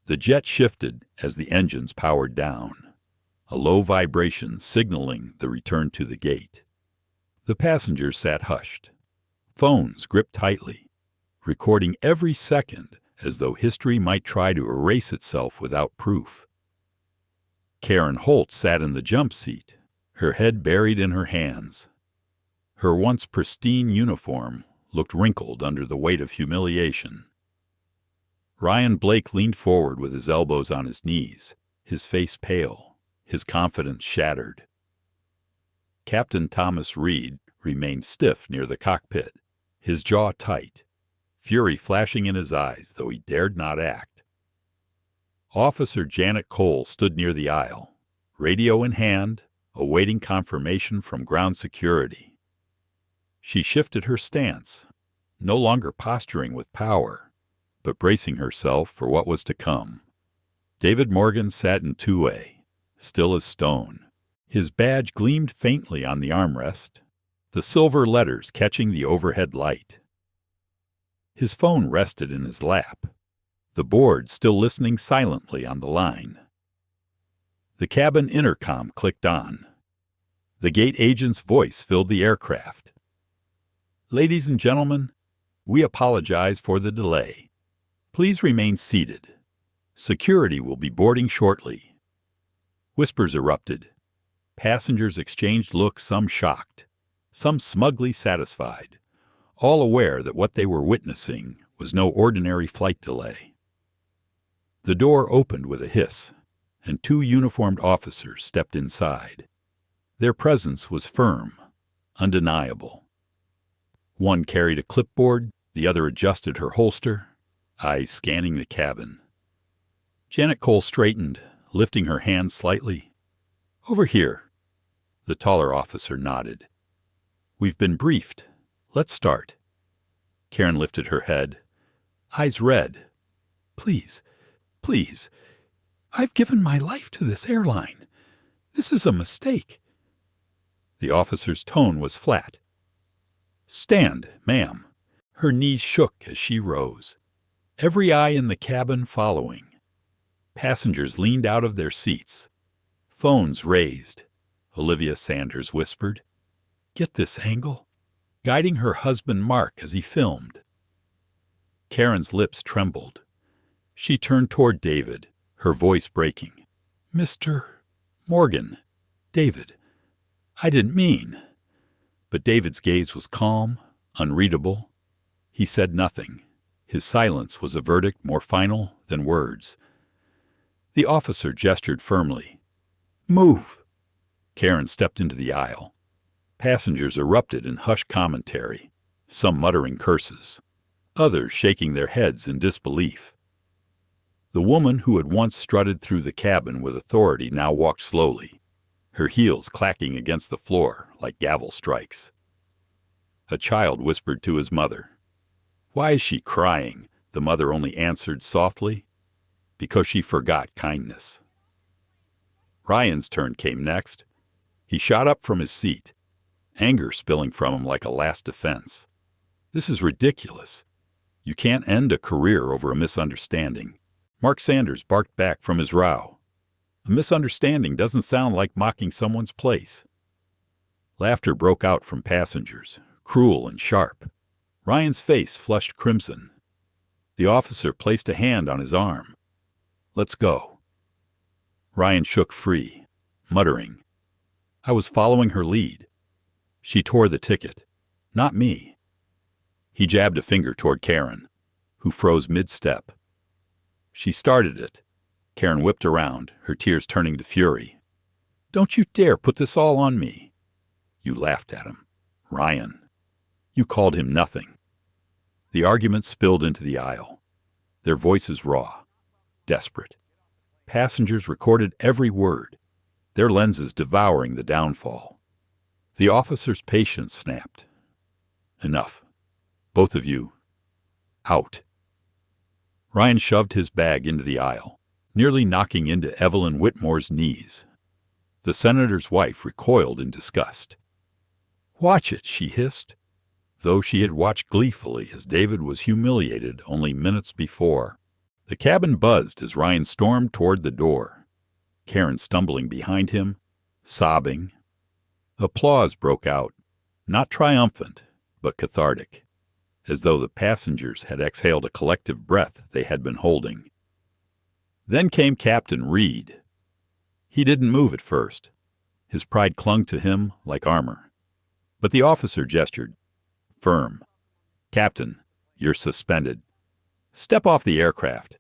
The jet shifted as the engines powered down, a low vibration signaling the return to the gate. The passengers sat hushed, phones gripped tightly, recording every second as though history might try to erase itself without proof. Karen Holt sat in the jump seat, her head buried in her hands. Her once pristine uniform looked wrinkled under the weight of humiliation. Ryan Blake leaned forward with his elbows on his knees, his face pale, his confidence shattered. Captain Thomas Reed remained stiff near the cockpit, his jaw tight, fury flashing in his eyes, though he dared not act. Officer Janet Cole stood near the aisle, radio in hand, awaiting confirmation from ground security. She shifted her stance, no longer posturing with power, but bracing herself for what was to come. David Morgan sat in 2A, still as stone. His badge gleamed faintly on the armrest, the silver letters catching the overhead light. His phone rested in his lap, the board still listening silently on the line. The cabin intercom clicked on. The gate agent's voice filled the aircraft. "Ladies and gentlemen, we apologize for the delay. Please remain seated. Security will be boarding shortly." Whispers erupted. Passengers exchanged looks, some shocked, some smugly satisfied, all aware that what they were witnessing was no ordinary flight delay. The door opened with a hiss, and two uniformed officers stepped inside. Their presence was firm, undeniable. One carried a clipboard, the other adjusted her holster, eyes scanning the cabin. Janet Cole straightened, lifting her hand slightly. "Over here." The taller officer nodded. "We've been briefed. Let's start." Karen lifted her head, eyes red. "Please, please. I've given my life to this airline. This is a mistake." The officer's tone was flat. "Stand, ma'am." Her knees shook as she rose, every eye in the cabin following. Passengers leaned out of their seats. Phones raised. Olivia Sanders whispered, "Get this angle," guiding her husband Mark as he filmed. Karen's lips trembled. She turned toward David, her voice breaking. "Mr. Morgan, David, I didn't mean." But David's gaze was calm, unreadable. He said nothing. His silence was a verdict more final than words. The officer gestured firmly. "Move." Karen stepped into the aisle. Passengers erupted in hushed commentary, some muttering curses, others shaking their heads in disbelief. The woman who had once strutted through the cabin with authority now walked slowly, her heels clacking against the floor like gavel strikes. A child whispered to his mother. "Why is she crying?" The mother only answered softly, "Because she forgot kindness." Ryan's turn came next. He shot up from his seat, anger spilling from him like a last defense. "This is ridiculous. You can't end a career over a misunderstanding." Mark Sanders barked back from his row. "A misunderstanding doesn't sound like mocking someone's place." Laughter broke out from passengers, cruel and sharp. Ryan's face flushed crimson. The officer placed a hand on his arm. "Let's go." Ryan shook free, muttering, "I was following her lead. She tore the ticket, not me." He jabbed a finger toward Karen, who froze mid-step. "She started it." Karen whipped around, her tears turning to fury. "Don't you dare put this all on me." "You laughed at him. Ryan. You called him nothing." The argument spilled into the aisle, their voices raw, desperate. Passengers recorded every word, their lenses devouring the downfall. The officer's patience snapped. "Enough. Both of you. Out." Ryan shoved his bag into the aisle, nearly knocking into Evelyn Whitmore's knees. The senator's wife recoiled in disgust. "Watch it," she hissed, though she had watched gleefully as David was humiliated only minutes before. The cabin buzzed as Ryan stormed toward the door, Karen stumbling behind him, sobbing. Applause broke out, not triumphant, but cathartic, as though the passengers had exhaled a collective breath they had been holding. Then came Captain Reed. He didn't move at first. His pride clung to him like armor. But the officer gestured, firm. "Captain, you're suspended. Step off the aircraft."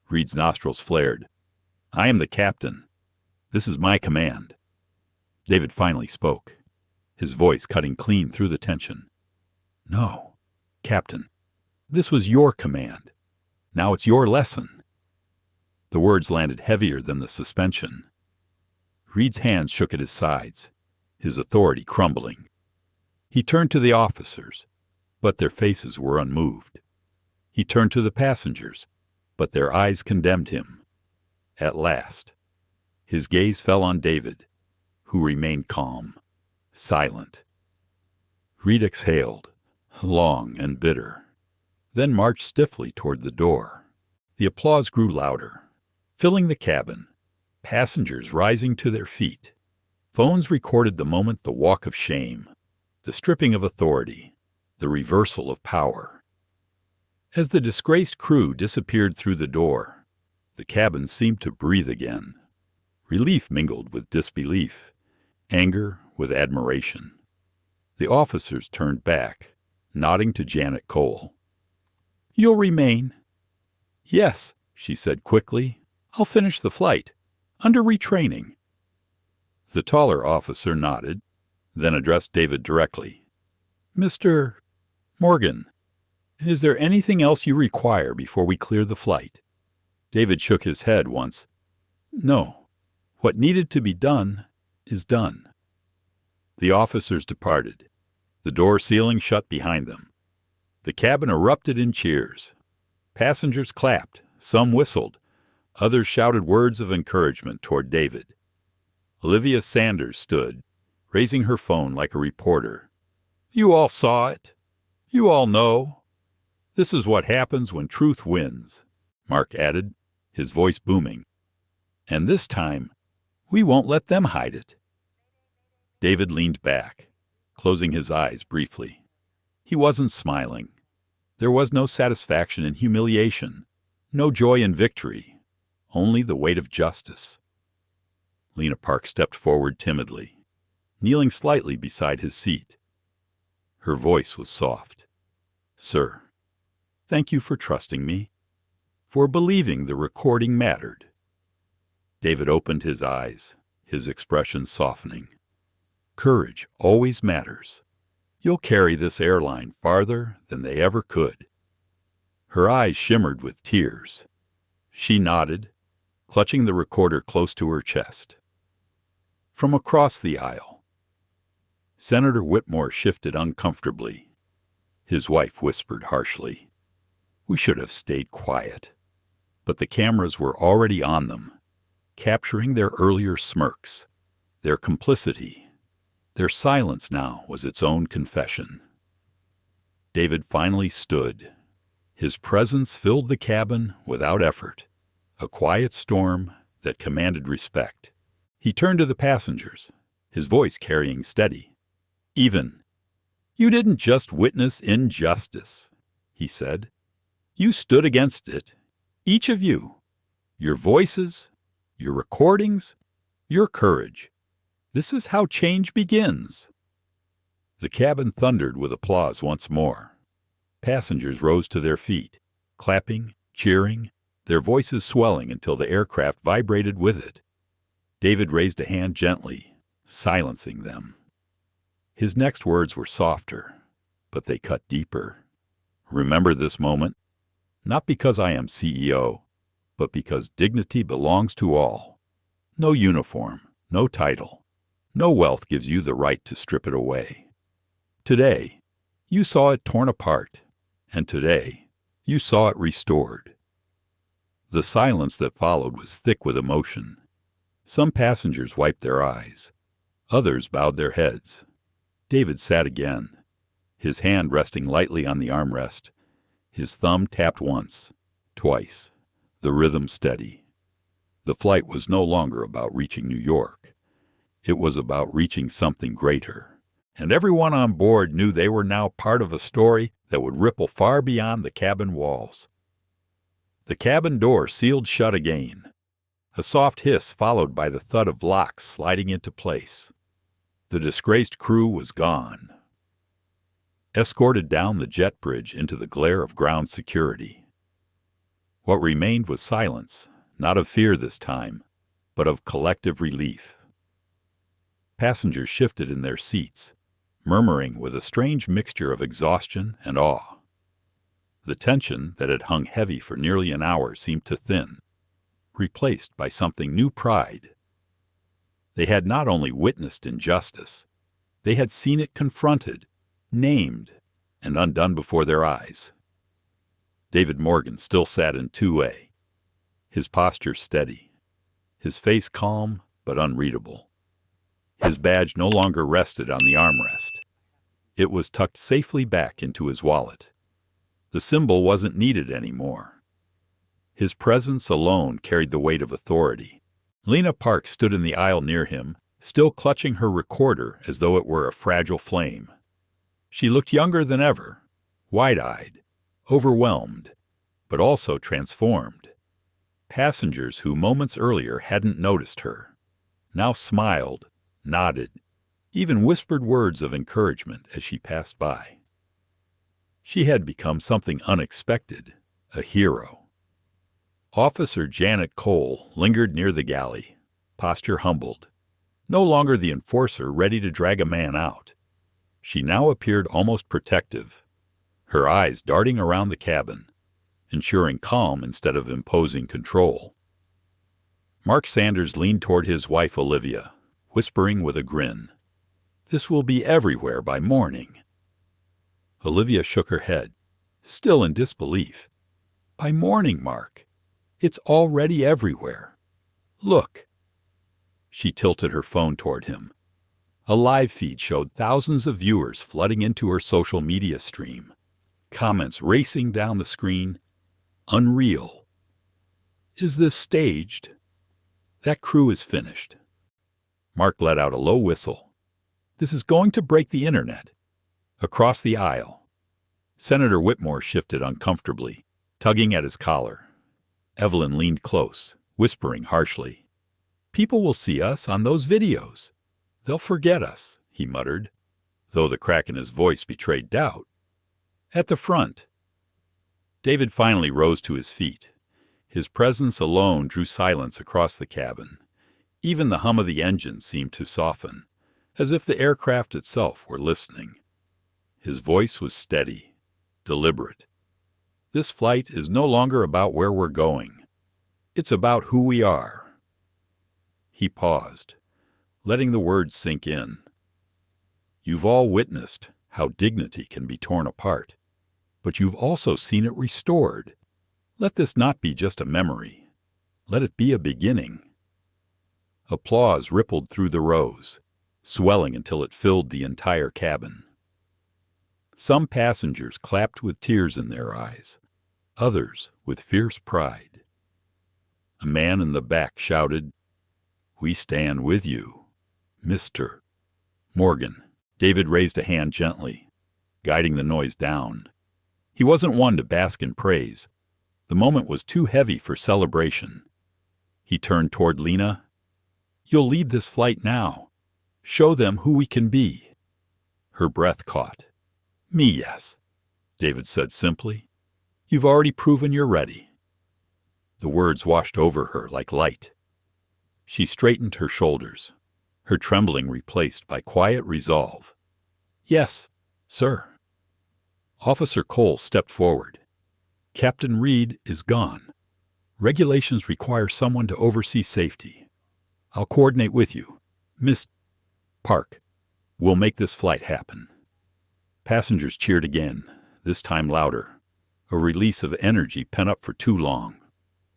Reed's nostrils flared. "I am the captain. This is my command." David finally spoke, his voice cutting clean through the tension. "No, Captain. This was your command. Now it's your lesson." The words landed heavier than the suspension. Reed's hands shook at his sides, his authority crumbling. He turned to the officers, but their faces were unmoved. He turned to the passengers, but their eyes condemned him. At last, his gaze fell on David, who remained calm, silent. Reed exhaled, long and bitter. then marched stiffly toward the door. The applause grew louder, filling the cabin, passengers rising to their feet. Phones recorded the moment, the walk of shame, the stripping of authority, the reversal of power. As the disgraced crew disappeared through the door, the cabin seemed to breathe again. Relief mingled with disbelief, anger with admiration. The officers turned back, nodding to Janet Cole. "You'll remain?" "Yes," she said quickly. "I'll finish the flight. Under retraining." The taller officer nodded, then addressed David directly. "Mr. Morgan, is there anything else you require before we clear the flight?" David shook his head once. "No. What needed to be done is done." The officers departed, the door sealing shut behind them. The cabin erupted in cheers. Passengers clapped, some whistled, others shouted words of encouragement toward David. Olivia Sanders stood, raising her phone like a reporter. "You all saw it. You all know. This is what happens when truth wins," Mark added, his voice booming. "And this time, we won't let them hide it." David leaned back, closing his eyes briefly. He wasn't smiling. There was no satisfaction in humiliation, no joy in victory, only the weight of justice. Lena Park stepped forward timidly, kneeling slightly beside his seat. Her voice was soft. "Sir, thank you for trusting me, for believing the recording mattered." David opened his eyes, his expression softening. "Courage always matters. You'll carry this airline farther than they ever could." Her eyes shimmered with tears. She nodded, clutching the recorder close to her chest. From across the aisle, Senator Whitmore shifted uncomfortably. His wife whispered harshly, "We should have stayed quiet." But the cameras were already on them, capturing their earlier smirks, their complicity. Their silence now was its own confession. David finally stood. His presence filled the cabin without effort, a quiet storm that commanded respect. He turned to the passengers, his voice carrying steady. "Even, you didn't just witness injustice," he said. "You stood against it, each of you. Your voices, your recordings, your courage. This is how change begins." The cabin thundered with applause once more. Passengers rose to their feet, clapping, cheering, their voices swelling until the aircraft vibrated with it. David raised a hand gently, silencing them. His next words were softer, but they cut deeper. "Remember this moment, not because I am CEO, but because dignity belongs to all. No uniform, no title. No wealth gives you the right to strip it away. Today, you saw it torn apart, and today, you saw it restored." The silence that followed was thick with emotion. Some passengers wiped their eyes. Others bowed their heads. David sat again, his hand resting lightly on the armrest. His thumb tapped once, twice, the rhythm steady. The flight was no longer about reaching New York. It was about reaching something greater, and everyone on board knew they were now part of a story that would ripple far beyond the cabin walls. The cabin door sealed shut again, a soft hiss followed by the thud of locks sliding into place. The disgraced crew was gone. Escorted down the jet bridge into the glare of ground security. What remained was silence, not of fear this time, but of collective relief. Passengers shifted in their seats, murmuring with a strange mixture of exhaustion and awe. The tension that had hung heavy for nearly an hour seemed to thin, replaced by something new pride. They had not only witnessed injustice, they had seen it confronted, named, and undone before their eyes. David Morgan still sat in 2A, his posture steady, his face calm but unreadable. His badge no longer rested on the armrest. It was tucked safely back into his wallet. The symbol wasn't needed anymore. His presence alone carried the weight of authority. Lena Park stood in the aisle near him, still clutching her recorder as though it were a fragile flame. She looked younger than ever, wide-eyed, overwhelmed, but also transformed. Passengers who moments earlier hadn't noticed her now smiled, nodded, even whispered words of encouragement as she passed by. She had become something unexpected, a hero. Officer Janet Cole lingered near the galley, posture humbled, no longer the enforcer ready to drag a man out. She now appeared almost protective, her eyes darting around the cabin, ensuring calm instead of imposing control. Mark Sanders leaned toward his wife Olivia, whispering with a grin, "This will be everywhere by morning." Olivia shook her head, still in disbelief. "By morning, Mark. It's already everywhere. Look." She tilted her phone toward him. A live feed showed thousands of viewers flooding into her social media stream, comments racing down the screen. Unreal. Is this staged? That crew is finished. Mark let out a low whistle. This is going to break the internet. Across the aisle, Senator Whitmore shifted uncomfortably, tugging at his collar. Evelyn leaned close, whispering harshly. "People will see us on those videos. They'll forget us," he muttered, though the crack in his voice betrayed doubt. At the front. David finally rose to his feet. His presence alone drew silence across the cabin. Even the hum of the engine seemed to soften, as if the aircraft itself were listening. His voice was steady, deliberate. "This flight is no longer about where we're going. It's about who we are." He paused, letting the words sink in. "You've all witnessed how dignity can be torn apart, but you've also seen it restored. Let this not be just a memory. Let it be a beginning." Applause rippled through the rows, swelling until it filled the entire cabin. Some passengers clapped with tears in their eyes, others with fierce pride. A man in the back shouted, "We stand with you, Mr. Morgan." David raised a hand gently, guiding the noise down. He wasn't one to bask in praise. The moment was too heavy for celebration. He turned toward Lena. "You'll lead this flight now. Show them who we can be." Her breath caught. "Me, yes," David said simply. "You've already proven you're ready." The words washed over her like light. She straightened her shoulders, her trembling replaced by quiet resolve. "Yes, sir." Officer Cole stepped forward. "Captain Reed is gone. Regulations require someone to oversee safety. I'll coordinate with you. Miss Park, we'll make this flight happen." Passengers cheered again, this time louder, a release of energy pent up for too long.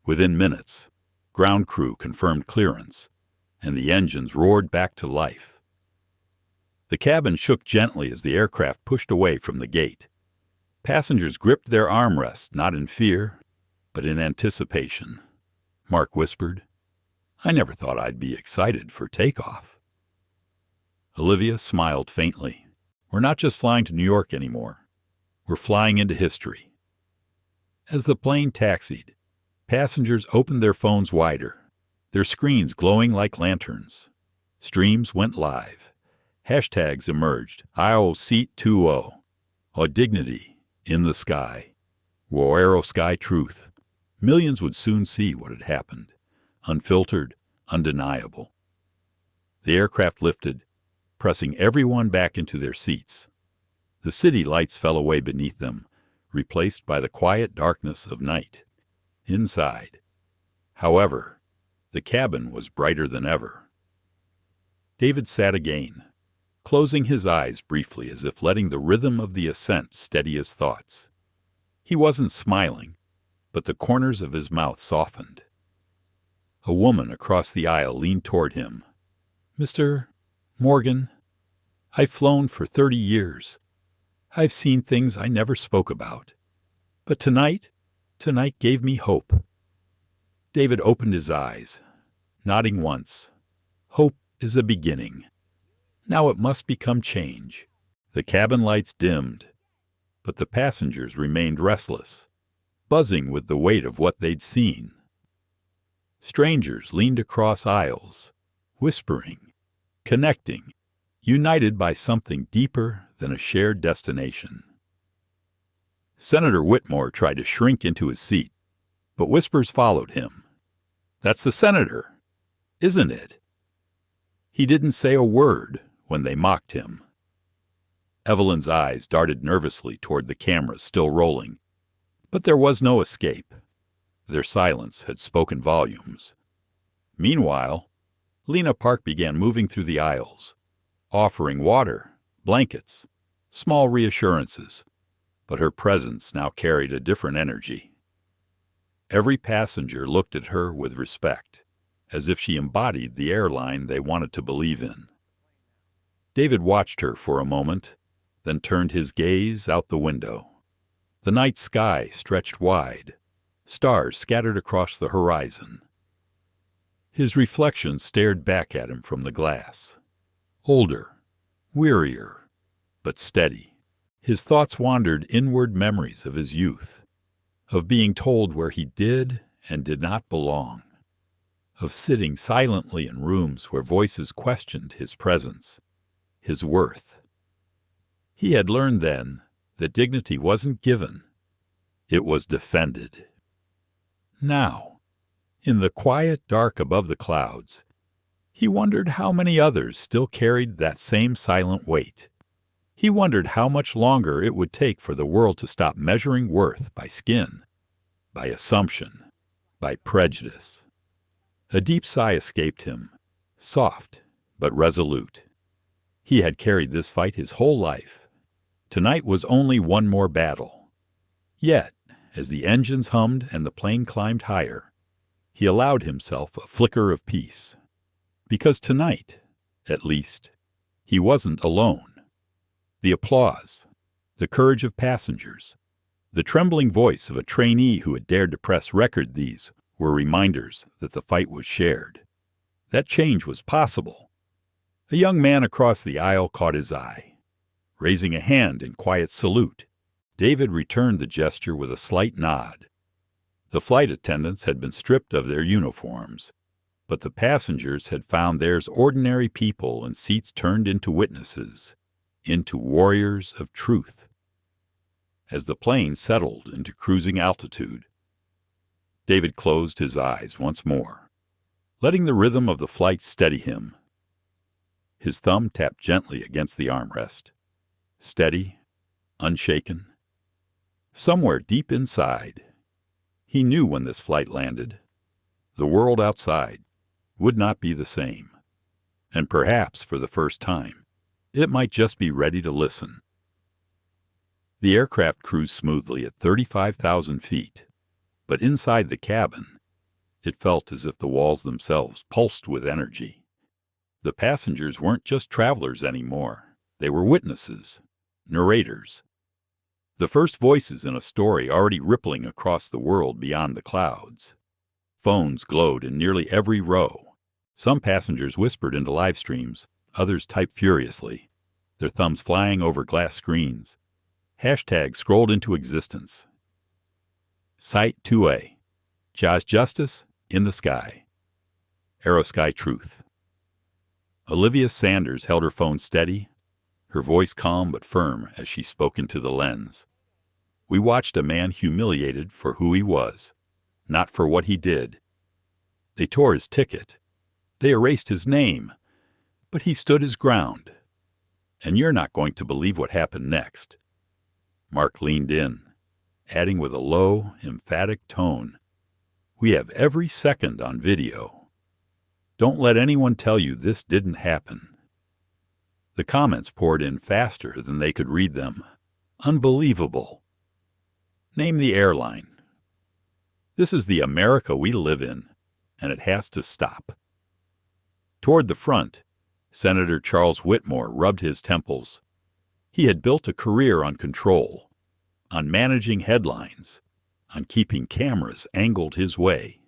Within minutes, ground crew confirmed clearance, and the engines roared back to life. The cabin shook gently as the aircraft pushed away from the gate. Passengers gripped their armrests, not in fear, but in anticipation. Mark whispered, "I never thought I'd be excited for takeoff." Olivia smiled faintly. "We're not just flying to New York anymore. We're flying into history." As the plane taxied, passengers opened their phones wider, their screens glowing like lanterns. Streams went live. Hashtags emerged. "IO Seat 20. Dignity in the sky. Woero Sky Truth." Millions would soon see what had happened. Unfiltered, undeniable. The aircraft lifted, pressing everyone back into their seats. The city lights fell away beneath them, replaced by the quiet darkness of night. Inside, however, the cabin was brighter than ever. David sat again, closing his eyes briefly as if letting the rhythm of the ascent steady his thoughts. He wasn't smiling, but the corners of his mouth softened. A woman across the aisle leaned toward him. "Mr. Morgan, I've flown for 30 years. I've seen things I never spoke about. But tonight gave me hope. David opened his eyes, nodding once. Hope is a beginning. Now it must become change. The cabin lights dimmed, but the passengers remained restless, buzzing with the weight of what they'd seen. Strangers leaned across aisles, whispering, connecting, united by something deeper than a shared destination. Senator Whitmore tried to shrink into his seat, but whispers followed him. "That's the senator, isn't it?" He didn't say a word when they mocked him. Evelyn's eyes darted nervously toward the cameras still rolling, but there was no escape. Their silence had spoken volumes. Meanwhile, Lena Park began moving through the aisles, offering water, blankets, small reassurances, but her presence now carried a different energy. Every passenger looked at her with respect, as if she embodied the airline they wanted to believe in. David watched her for a moment, then turned his gaze out the window. The night sky stretched wide, stars scattered across the horizon. His reflection stared back at him from the glass. Older, wearier, but steady. His thoughts wandered inward memories of his youth, of being told where he did and did not belong, of sitting silently in rooms where voices questioned his presence, his worth. He had learned then that dignity wasn't given, it was defended. Now, in the quiet dark above the clouds, he wondered how many others still carried that same silent weight. He wondered how much longer it would take for the world to stop measuring worth by skin, by assumption, by prejudice. A deep sigh escaped him, soft but resolute. He had carried this fight his whole life. Tonight was only one more battle. Yet, as the engines hummed and the plane climbed higher, he allowed himself a flicker of peace. Because tonight, at least, he wasn't alone. The applause, the courage of passengers, the trembling voice of a trainee who had dared to press record these were reminders that the fight was shared. That change was possible. A young man across the aisle caught his eye. Raising a hand in quiet salute, David returned the gesture with a slight nod. The flight attendants had been stripped of their uniforms, but the passengers had found theirs ordinary people in seats turned into witnesses, into warriors of truth. As the plane settled into cruising altitude, David closed his eyes once more, letting the rhythm of the flight steady him. His thumb tapped gently against the armrest, steady, unshaken. Somewhere deep inside, he knew when this flight landed, the world outside would not be the same, and perhaps for the first time, it might just be ready to listen. The aircraft cruised smoothly at 35,000 feet, but inside the cabin, it felt as if the walls themselves pulsed with energy. The passengers weren't just travelers anymore. They were witnesses, narrators. The first voices in a story already rippling across the world beyond the clouds. Phones glowed in nearly every row. Some passengers whispered into live streams, others typed furiously, their thumbs flying over glass screens. Hashtags scrolled into existence. Site 2A. Jaws Justice in the Sky. Aerosky Truth. Olivia Sanders held her phone steady, her voice calm but firm as she spoke into the lens. We watched a man humiliated for who he was, not for what he did. They tore his ticket. They erased his name. But he stood his ground. And you're not going to believe what happened next. Mark leaned in, adding with a low, emphatic tone, "We have every second on video. Don't let anyone tell you this didn't happen." The comments poured in faster than they could read them. Unbelievable. Name the airline. This is the America we live in, and it has to stop. Toward the front, Senator Charles Whitmore rubbed his temples. He had built a career on control, on managing headlines, on keeping cameras angled his way.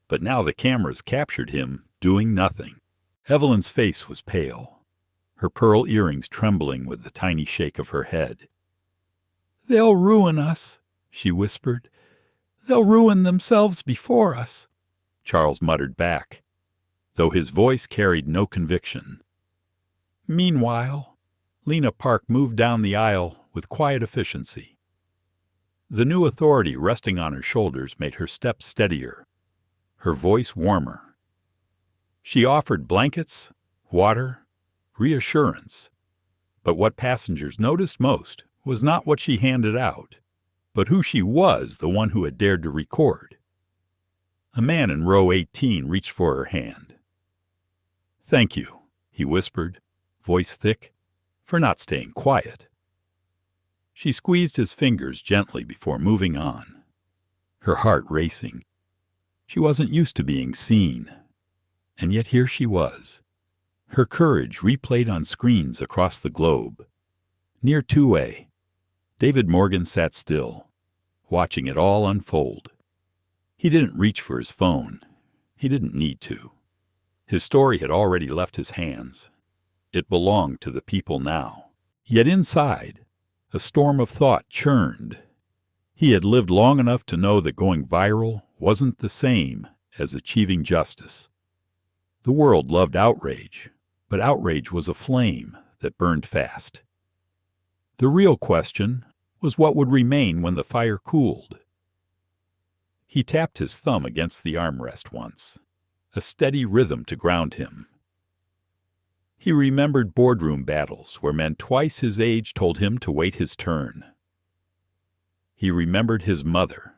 But now the cameras captured him doing nothing. Evelyn's face was pale, her pearl earrings trembling with the tiny shake of her head. "They'll ruin us," she whispered. "They'll ruin themselves before us," Charles muttered back, though his voice carried no conviction. Meanwhile, Lena Park moved down the aisle with quiet efficiency. The new authority resting on her shoulders made her step steadier, her voice warmer. She offered blankets, water, reassurance. But what passengers noticed most was not what she handed out, but who she was, the one who had dared to record. A man in row 18 reached for her hand. "Thank you," he whispered, voice thick, "for not staying quiet." She squeezed his fingers gently before moving on, her heart racing. She wasn't used to being seen, and yet here she was, her courage replayed on screens across the globe. Near 2A, David Morgan sat still, watching it all unfold. He didn't reach for his phone. He didn't need to. His story had already left his hands. It belonged to the people now. Yet inside, a storm of thought churned. He had lived long enough to know that going viral wasn't the same as achieving justice. The world loved outrage, but outrage was a flame that burned fast. The real question was what would remain when the fire cooled. He tapped his thumb against the armrest once, a steady rhythm to ground him. He remembered boardroom battles where men twice his age told him to wait his turn. He remembered his mother,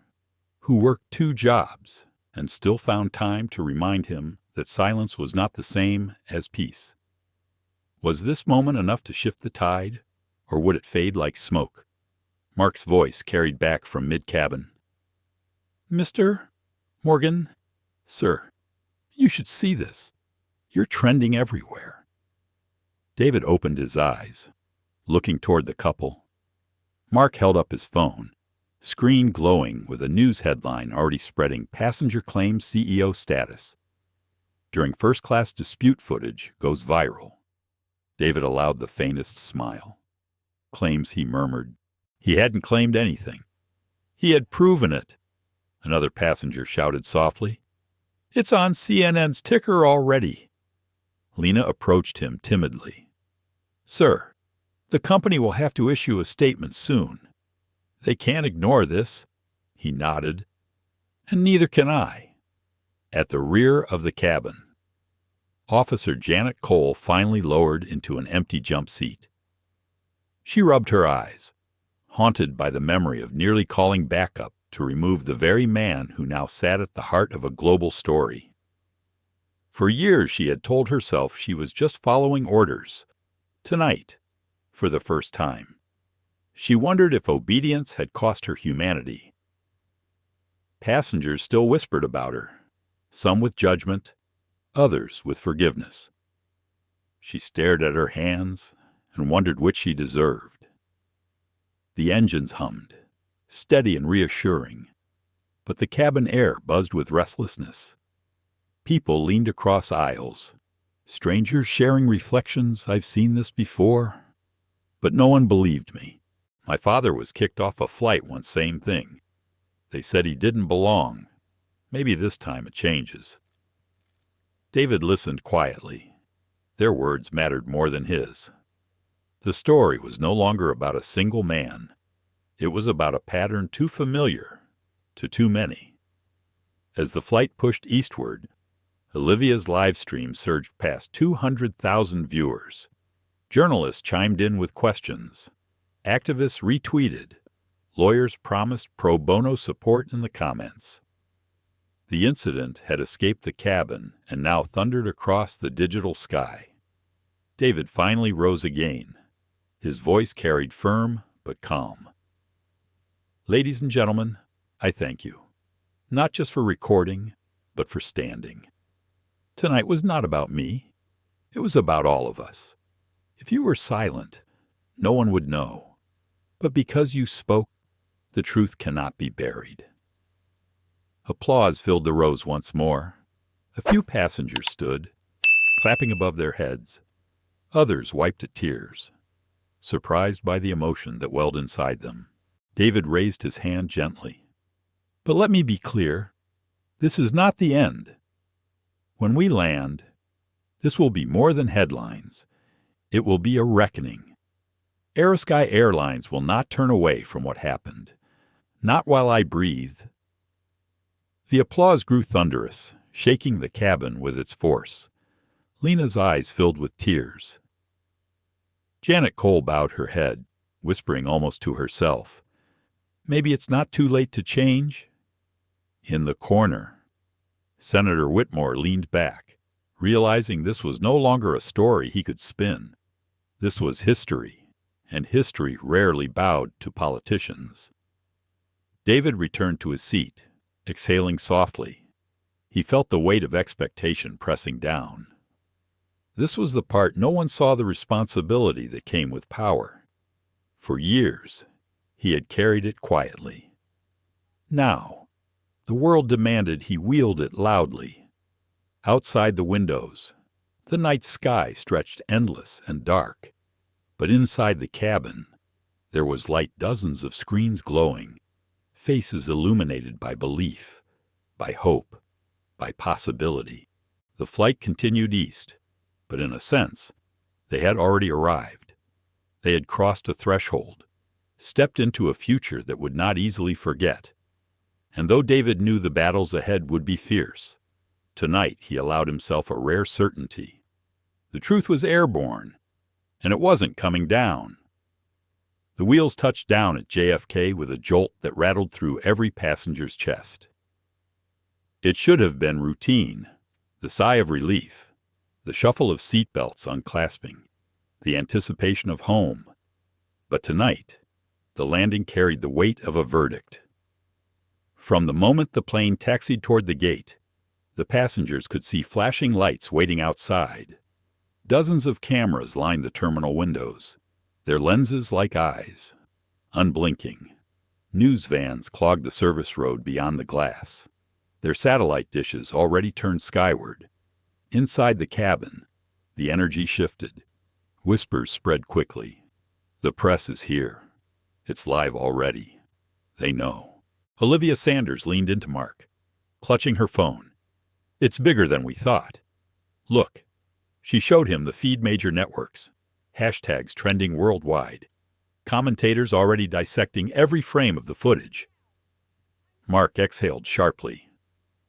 who worked 2 jobs and still found time to remind him that silence was not the same as peace. Was this moment enough to shift the tide, or would it fade like smoke? Mark's voice carried back from mid-cabin. "Mr. Morgan, sir, you should see this. You're trending everywhere." David opened his eyes, looking toward the couple. Mark held up his phone, screen glowing with a news headline already spreading passenger claims CEO status. During first-class dispute footage goes viral. David allowed the faintest smile. Claims, he murmured. He hadn't claimed anything. He had proven it. Another passenger shouted softly. "It's on CNN's ticker already." Lena approached him timidly. "Sir, the company will have to issue a statement soon. They can't ignore this." He nodded. "And neither can I." At the rear of the cabin, Officer Janet Cole finally lowered into an empty jump seat. She rubbed her eyes, haunted by the memory of nearly calling backup to remove the very man who now sat at the heart of a global story. For years she had told herself she was just following orders. Tonight, for the first time, she wondered if obedience had cost her humanity. Passengers still whispered about her, some with judgment, others with forgiveness. She stared at her hands and wondered which she deserved. The engines hummed, steady and reassuring, but the cabin air buzzed with restlessness. People leaned across aisles, strangers sharing reflections. "I've seen this before." But no one believed me. My father was kicked off a flight once, same thing. They said he didn't belong. Maybe this time it changes. David listened quietly. Their words mattered more than his. The story was no longer about a single man. It was about a pattern too familiar to too many. As the flight pushed eastward, Olivia's live stream surged past 200,000 viewers. Journalists chimed in with questions. Activists retweeted. Lawyers promised pro bono support in the comments. The incident had escaped the cabin and now thundered across the digital sky. David finally rose again. His voice carried firm but calm. "Ladies and gentlemen, I thank you. Not just for recording, but for standing. Tonight was not about me. It was about all of us. If you were silent, no one would know. But because you spoke, The truth cannot be buried. Applause filled the rows once more. A few passengers stood, clapping above their heads. Others wiped at tears, surprised by the emotion that welled inside them. David raised his hand gently. But let me be clear, this is not the end. When we land, this will be more than headlines. It will be a reckoning. Aerosky Airlines will not turn away from what happened. Not while I breathe. The applause grew thunderous, shaking the cabin with its force. Lena's eyes filled with tears. Janet Cole bowed her head, whispering almost to herself, "Maybe it's not too late to change?" In the corner, Senator Whitmore leaned back, realizing this was no longer a story he could spin. This was history, and history rarely bowed to politicians. David returned to his seat, exhaling softly. He felt the weight of expectation pressing down. This was the part no one saw, the responsibility that came with power. For years, he had carried it quietly. Now, the world demanded he wield it loudly. Outside the windows, the night sky stretched endless and dark. But inside the cabin, there was light, dozens of screens glowing, faces illuminated by belief, by hope, by possibility. The flight continued east, but in a sense, they had already arrived. They had crossed a threshold, stepped into a future that would not easily forget. And though David knew the battles ahead would be fierce, tonight he allowed himself a rare certainty. The truth was airborne, and it wasn't coming down. The wheels touched down at JFK with a jolt that rattled through every passenger's chest. It should have been routine, the sigh of relief, the shuffle of seatbelts unclasping, the anticipation of home. But tonight, the landing carried the weight of a verdict. From the moment the plane taxied toward the gate, the passengers could see flashing lights waiting outside. Dozens of cameras lined the terminal windows, their lenses like eyes, unblinking. News vans clogged the service road beyond the glass, their satellite dishes already turned skyward. Inside the cabin, the energy shifted. Whispers spread quickly. The press is here. It's live already. They know. Olivia Sanders leaned into Mark, clutching her phone. "It's bigger than we thought. Look." She showed him the feed major networks, hashtags trending worldwide, commentators already dissecting every frame of the footage. Mark exhaled sharply.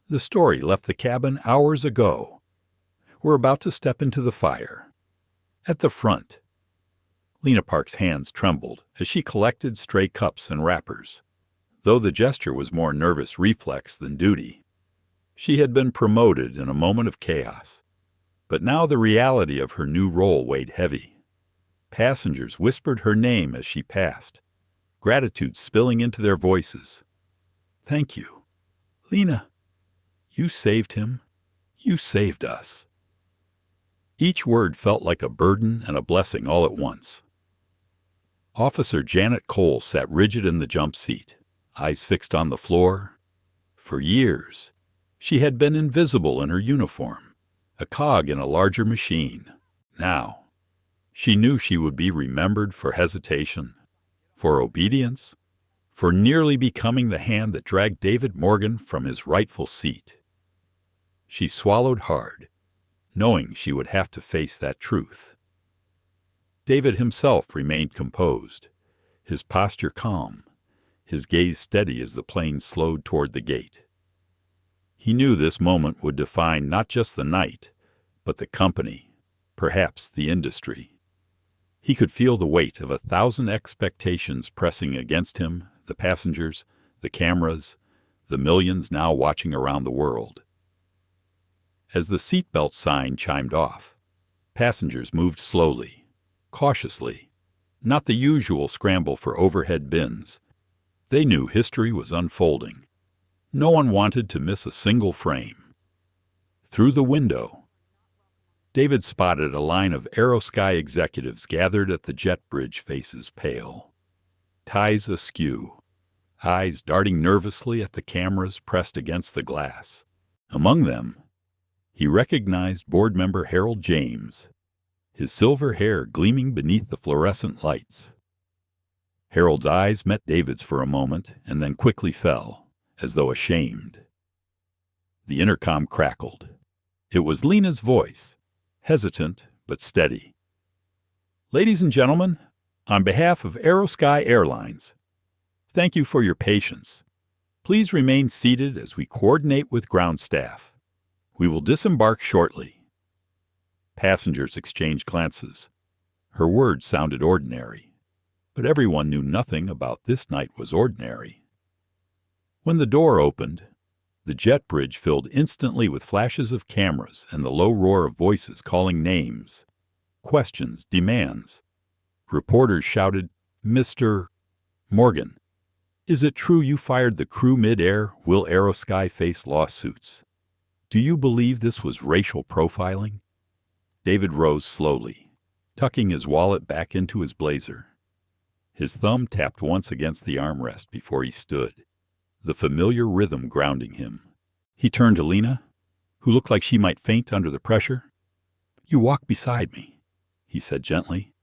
The story left the cabin hours ago. We're about to step into the fire. At the front, Lena Park's hands trembled as she collected stray cups and wrappers, though the gesture was more nervous reflex than duty. She had been promoted in a moment of chaos, but now the reality of her new role weighed heavy. Passengers whispered her name as she passed, gratitude spilling into their voices. "Thank you. Lena, you saved him. You saved us." Each word felt like a burden and a blessing all at once. Officer Janet Cole sat rigid in the jump seat, eyes fixed on the floor. For years, she had been invisible in her uniform, a cog in a larger machine. Now, she knew she would be remembered for hesitation, for obedience, for nearly becoming the hand that dragged David Morgan from his rightful seat. She swallowed hard, knowing she would have to face that truth. David himself remained composed, his posture calm, his gaze steady as the plane slowed toward the gate. He knew this moment would define not just the night, but the company, perhaps the industry. He could feel the weight of 1,000 expectations pressing against him, the passengers, the cameras, the millions now watching around the world. As the seatbelt sign chimed off, passengers moved slowly, cautiously, not the usual scramble for overhead bins. They knew history was unfolding. No one wanted to miss a single frame. Through the window, David spotted a line of Aerosky executives gathered at the jet bridge, faces pale, ties askew, eyes darting nervously at the cameras pressed against the glass. Among them, he recognized board member Harold James, his silver hair gleaming beneath the fluorescent lights. Harold's eyes met David's for a moment and then quickly fell, as though ashamed. The intercom crackled. It was Lena's voice, hesitant but steady. "Ladies and gentlemen, on behalf of Aerosky Airlines, thank you for your patience. Please remain seated as we coordinate with ground staff. We will disembark shortly." Passengers exchanged glances. Her words sounded ordinary, but everyone knew nothing about this night was ordinary. When the door opened, the jet bridge filled instantly with flashes of cameras and the low roar of voices calling names, questions, demands. Reporters shouted, "Mr. Morgan, is it true you fired the crew mid-air? Will Aerosky face lawsuits? Do you believe this was racial profiling?" David rose slowly, tucking his wallet back into his blazer. His thumb tapped once against the armrest before he stood, the familiar rhythm grounding him. He turned to Lena, who looked like she might faint under the pressure. "You walk beside me," he said gently.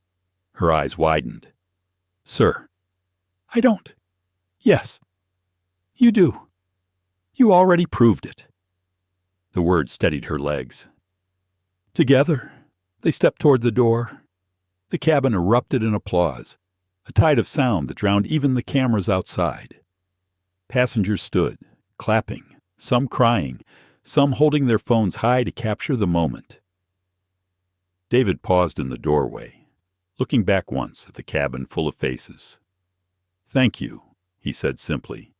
Her eyes widened. "Sir." "I don't." "Yes, you do. You already proved it." The words steadied her legs. Together, they stepped toward the door. The cabin erupted in applause, a tide of sound that drowned even the cameras outside. Passengers stood, clapping, some crying, some holding their phones high to capture the moment. David paused in the doorway, looking back once at the cabin full of faces. "Thank you," he said simply.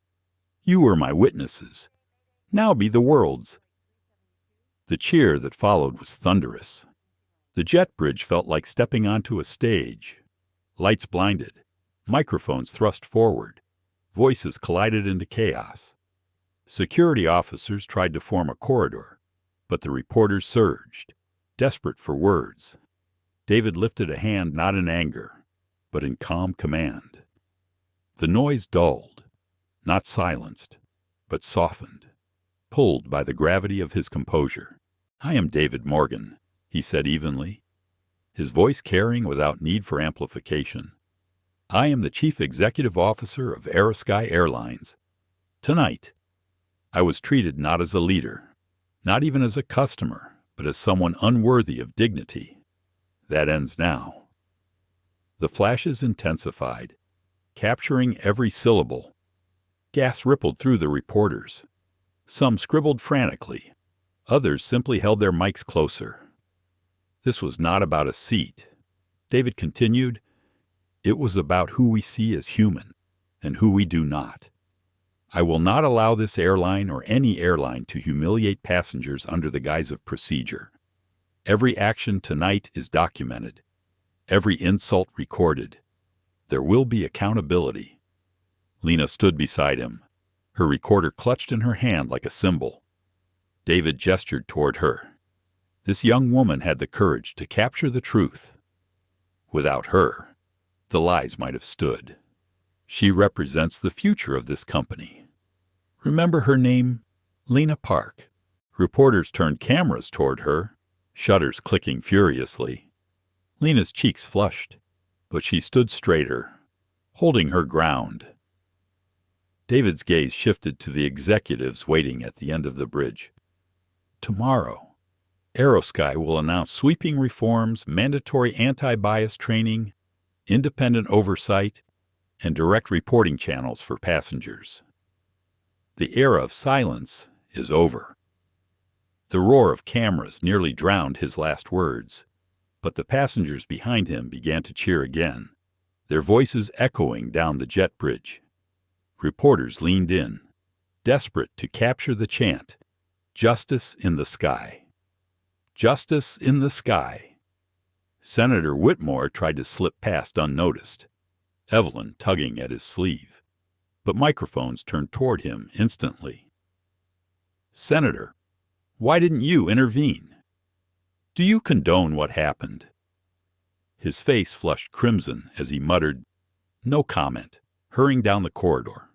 "You were my witnesses. Now be the world's." The cheer that followed was thunderous. The jet bridge felt like stepping onto a stage. Lights blinded, microphones thrust forward, voices collided into chaos. Security officers tried to form a corridor, but the reporters surged, desperate for words. David lifted a hand not in anger, but in calm command. The noise dulled, not silenced, but softened, pulled by the gravity of his composure. "I am David Morgan," he said evenly, his voice carrying without need for amplification. "I am the Chief Executive Officer of Aerosky Airlines. Tonight, I was treated not as a leader, not even as a customer, but as someone unworthy of dignity. That ends now." The flashes intensified, capturing every syllable. Gas rippled through the reporters. Some scribbled frantically. Others simply held their mics closer. This was not about a seat. David continued, "It was about who we see as human and who we do not. I will not allow this airline or any airline to humiliate passengers under the guise of procedure. Every action tonight is documented, every insult recorded. There will be accountability." Lena stood beside him, her recorder clutched in her hand like a symbol. David gestured toward her. This young woman had the courage to capture the truth. Without her, the lies might have stood. She represents the future of this company. Remember her name? Lena Park. Reporters turned cameras toward her, shutters clicking furiously. Lena's cheeks flushed, but she stood straighter, holding her ground. David's gaze shifted to the executives waiting at the end of the bridge. Tomorrow, Aerosky will announce sweeping reforms, mandatory anti-bias training, independent oversight, and direct reporting channels for passengers. The era of silence is over. The roar of cameras nearly drowned his last words, but the passengers behind him began to cheer again, their voices echoing down the jet bridge. Reporters leaned in, desperate to capture the chant, "Justice in the sky. Justice in the sky." Senator Whitmore tried to slip past unnoticed, Evelyn tugging at his sleeve, but microphones turned toward him instantly. "Senator, why didn't you intervene? Do you condone what happened?" His face flushed crimson as he muttered, "No comment," hurrying down the corridor.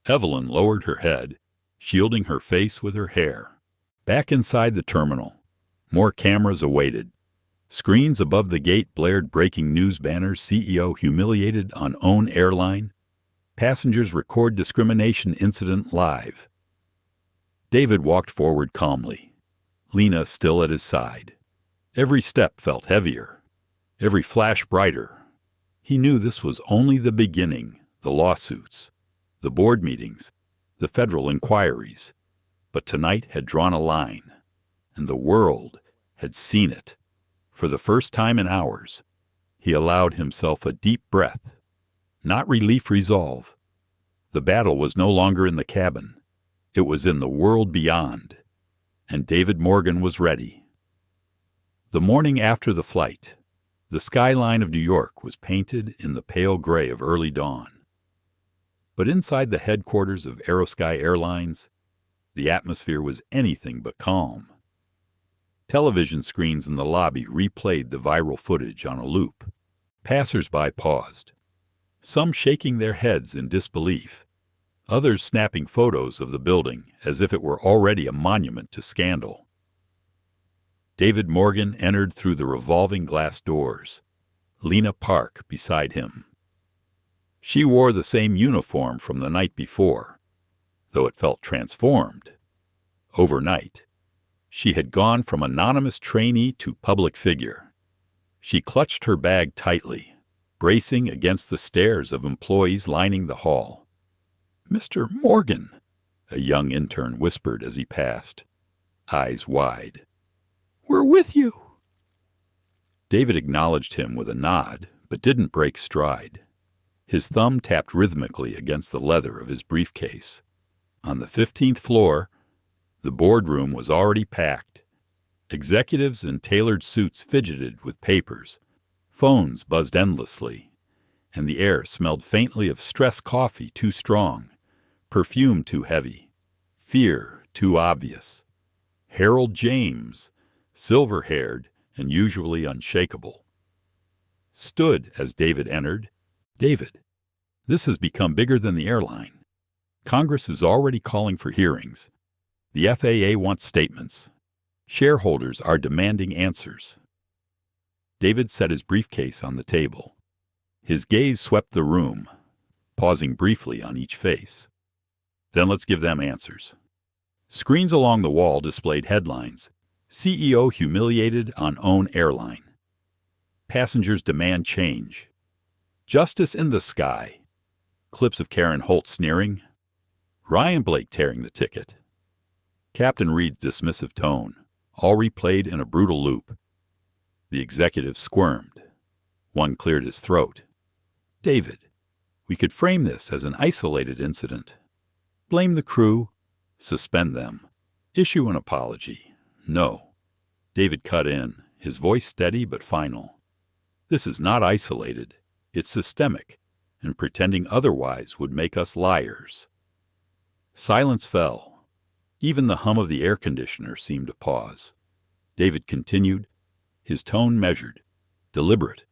Evelyn lowered her head, shielding her face with her hair. Back inside the terminal, more cameras awaited. Screens above the gate blared breaking news banners: CEO humiliated on own airline. Passengers record discrimination incident live. David walked forward calmly, Lena still at his side. Every step felt heavier, every flash brighter. He knew this was only the beginning: the lawsuits, the board meetings, the federal inquiries. But tonight had drawn a line, and the world had seen it. For the first time in hours, he allowed himself a deep breath. Not relief, resolve. The battle was no longer in the cabin. It was in the world beyond. And David Morgan was ready. The morning after the flight, the skyline of New York was painted in the pale gray of early dawn. But inside the headquarters of Aerosky Airlines, the atmosphere was anything but calm. Television screens in the lobby replayed the viral footage on a loop. Passers-by paused, some shaking their heads in disbelief, others snapping photos of the building as if it were already a monument to scandal. David Morgan entered through the revolving glass doors, Lena Park beside him. She wore the same uniform from the night before, though it felt transformed. Overnight, she had gone from anonymous trainee to public figure. She clutched her bag tightly, bracing against the stares of employees lining the hall. "Mr. Morgan," a young intern whispered as he passed, eyes wide. "We're with you." David acknowledged him with a nod, but didn't break stride. His thumb tapped rhythmically against the leather of his briefcase. On the 15th floor, the boardroom was already packed. Executives in tailored suits fidgeted with papers. Phones buzzed endlessly, and the air smelled faintly of stress coffee too strong, perfume too heavy, fear too obvious. Harold James, silver-haired and usually unshakable, stood as David entered. "David, this has become bigger than the airline. Congress is already calling for hearings. The FAA wants statements. Shareholders are demanding answers." David set his briefcase on the table. His gaze swept the room, pausing briefly on each face. "Then let's give them answers." Screens along the wall displayed headlines: "CEO humiliated on own airline." "Passengers demand change." "Justice in the sky." Clips of Karen Holt sneering. "Ryan Blake tearing the ticket." Captain Reed's dismissive tone, all replayed in a brutal loop. The executive squirmed. One cleared his throat. "David, we could frame this as an isolated incident. Blame the crew, suspend them, issue an apology." "No." David cut in, his voice steady but final. "This is not isolated. It's systemic, and pretending otherwise would make us liars." Silence fell. Even the hum of the air conditioner seemed to pause. David continued, his tone measured, deliberate.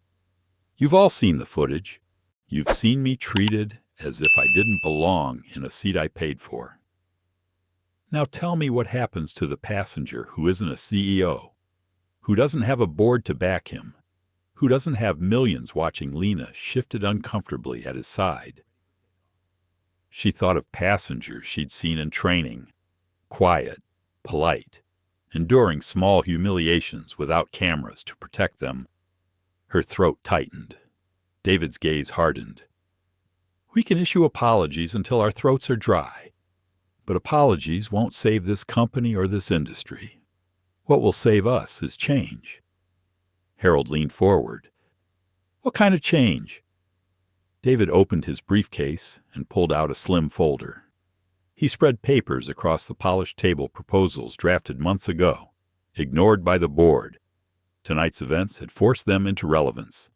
"You've all seen the footage. You've seen me treated as if I didn't belong in a seat I paid for. Now tell me what happens to the passenger who isn't a CEO, who doesn't have a board to back him, who doesn't have millions watching Lena shifted uncomfortably at his side." She thought of passengers she'd seen in training, quiet, polite, enduring small humiliations without cameras to protect them. Her throat tightened. David's gaze hardened. "We can issue apologies until our throats are dry, but apologies won't save this company or this industry. What will save us is change." Harold leaned forward. "What kind of change?" David opened his briefcase and pulled out a slim folder. He spread papers across the polished table, proposals drafted months ago, ignored by the board. Tonight's events had forced them into relevance.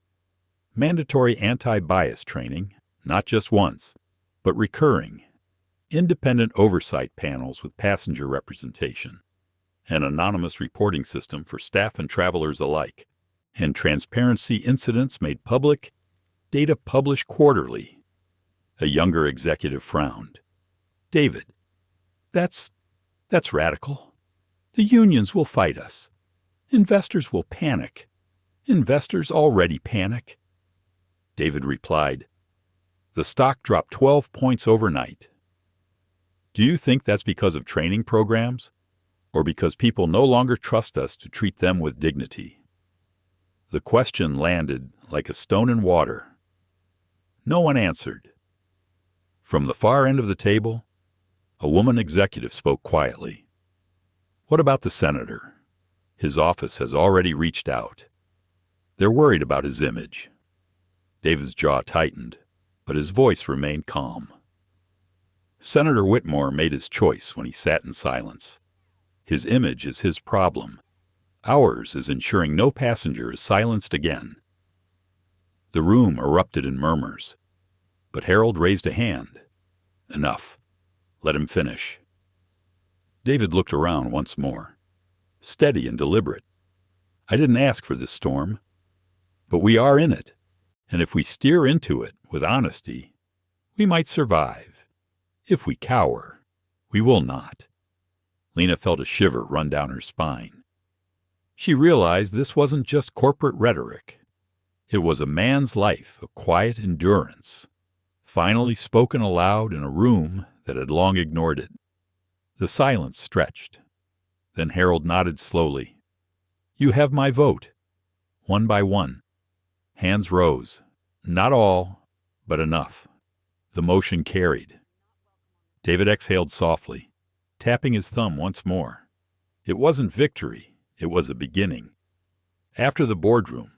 Mandatory anti-bias training, not just once, but recurring. Independent oversight panels with passenger representation. An anonymous reporting system for staff and travelers alike. And transparency incidents made public, data published quarterly. A younger executive frowned. David, that's radical. The unions will fight us. Investors will panic. Investors already panic. David replied, the stock dropped 12 points overnight. Do you think that's because of training programs? Or because people no longer trust us to treat them with dignity? The question landed like a stone in water. No one answered. From the far end of the table, a woman executive spoke quietly. What about the senator? His office has already reached out. They're worried about his image. David's jaw tightened, but his voice remained calm. Senator Whitmore made his choice when he sat in silence. His image is his problem. Ours is ensuring no passenger is silenced again. The room erupted in murmurs, but Harold raised a hand. Enough. Let him finish. David looked around once more, steady and deliberate. I didn't ask for this storm, but we are in it, and if we steer into it with honesty, we might survive. If we cower, we will not. Lena felt a shiver run down her spine. She realized this wasn't just corporate rhetoric. It was a man's life of quiet endurance, finally spoken aloud in a room that had long ignored it. The silence stretched. Then Harold nodded slowly. You have my vote. One by one. Hands rose. Not all, but enough. The motion carried. David exhaled softly, tapping his thumb once more. It wasn't victory, it was a beginning. After the boardroom,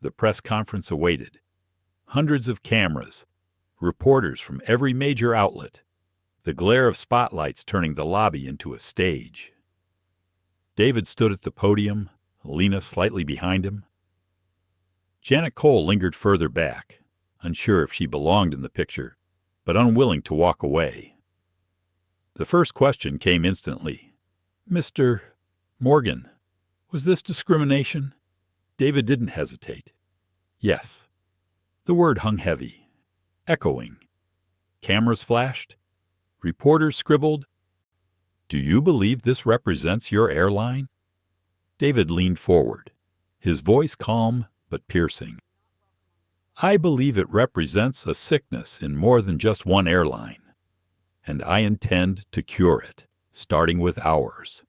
the press conference awaited. Hundreds of cameras, reporters from every major outlet, the glare of spotlights turning the lobby into a stage. David stood at the podium, Lena slightly behind him. Janet Cole lingered further back, unsure if she belonged in the picture, but unwilling to walk away. The first question came instantly. Mr. Morgan, was this discrimination? David didn't hesitate. Yes. The word hung heavy, echoing. Cameras flashed. Reporters scribbled. Do you believe this represents your airline? David leaned forward, his voice calm but piercing. I believe it represents a sickness in more than just one airline, and I intend to cure it, starting with ours.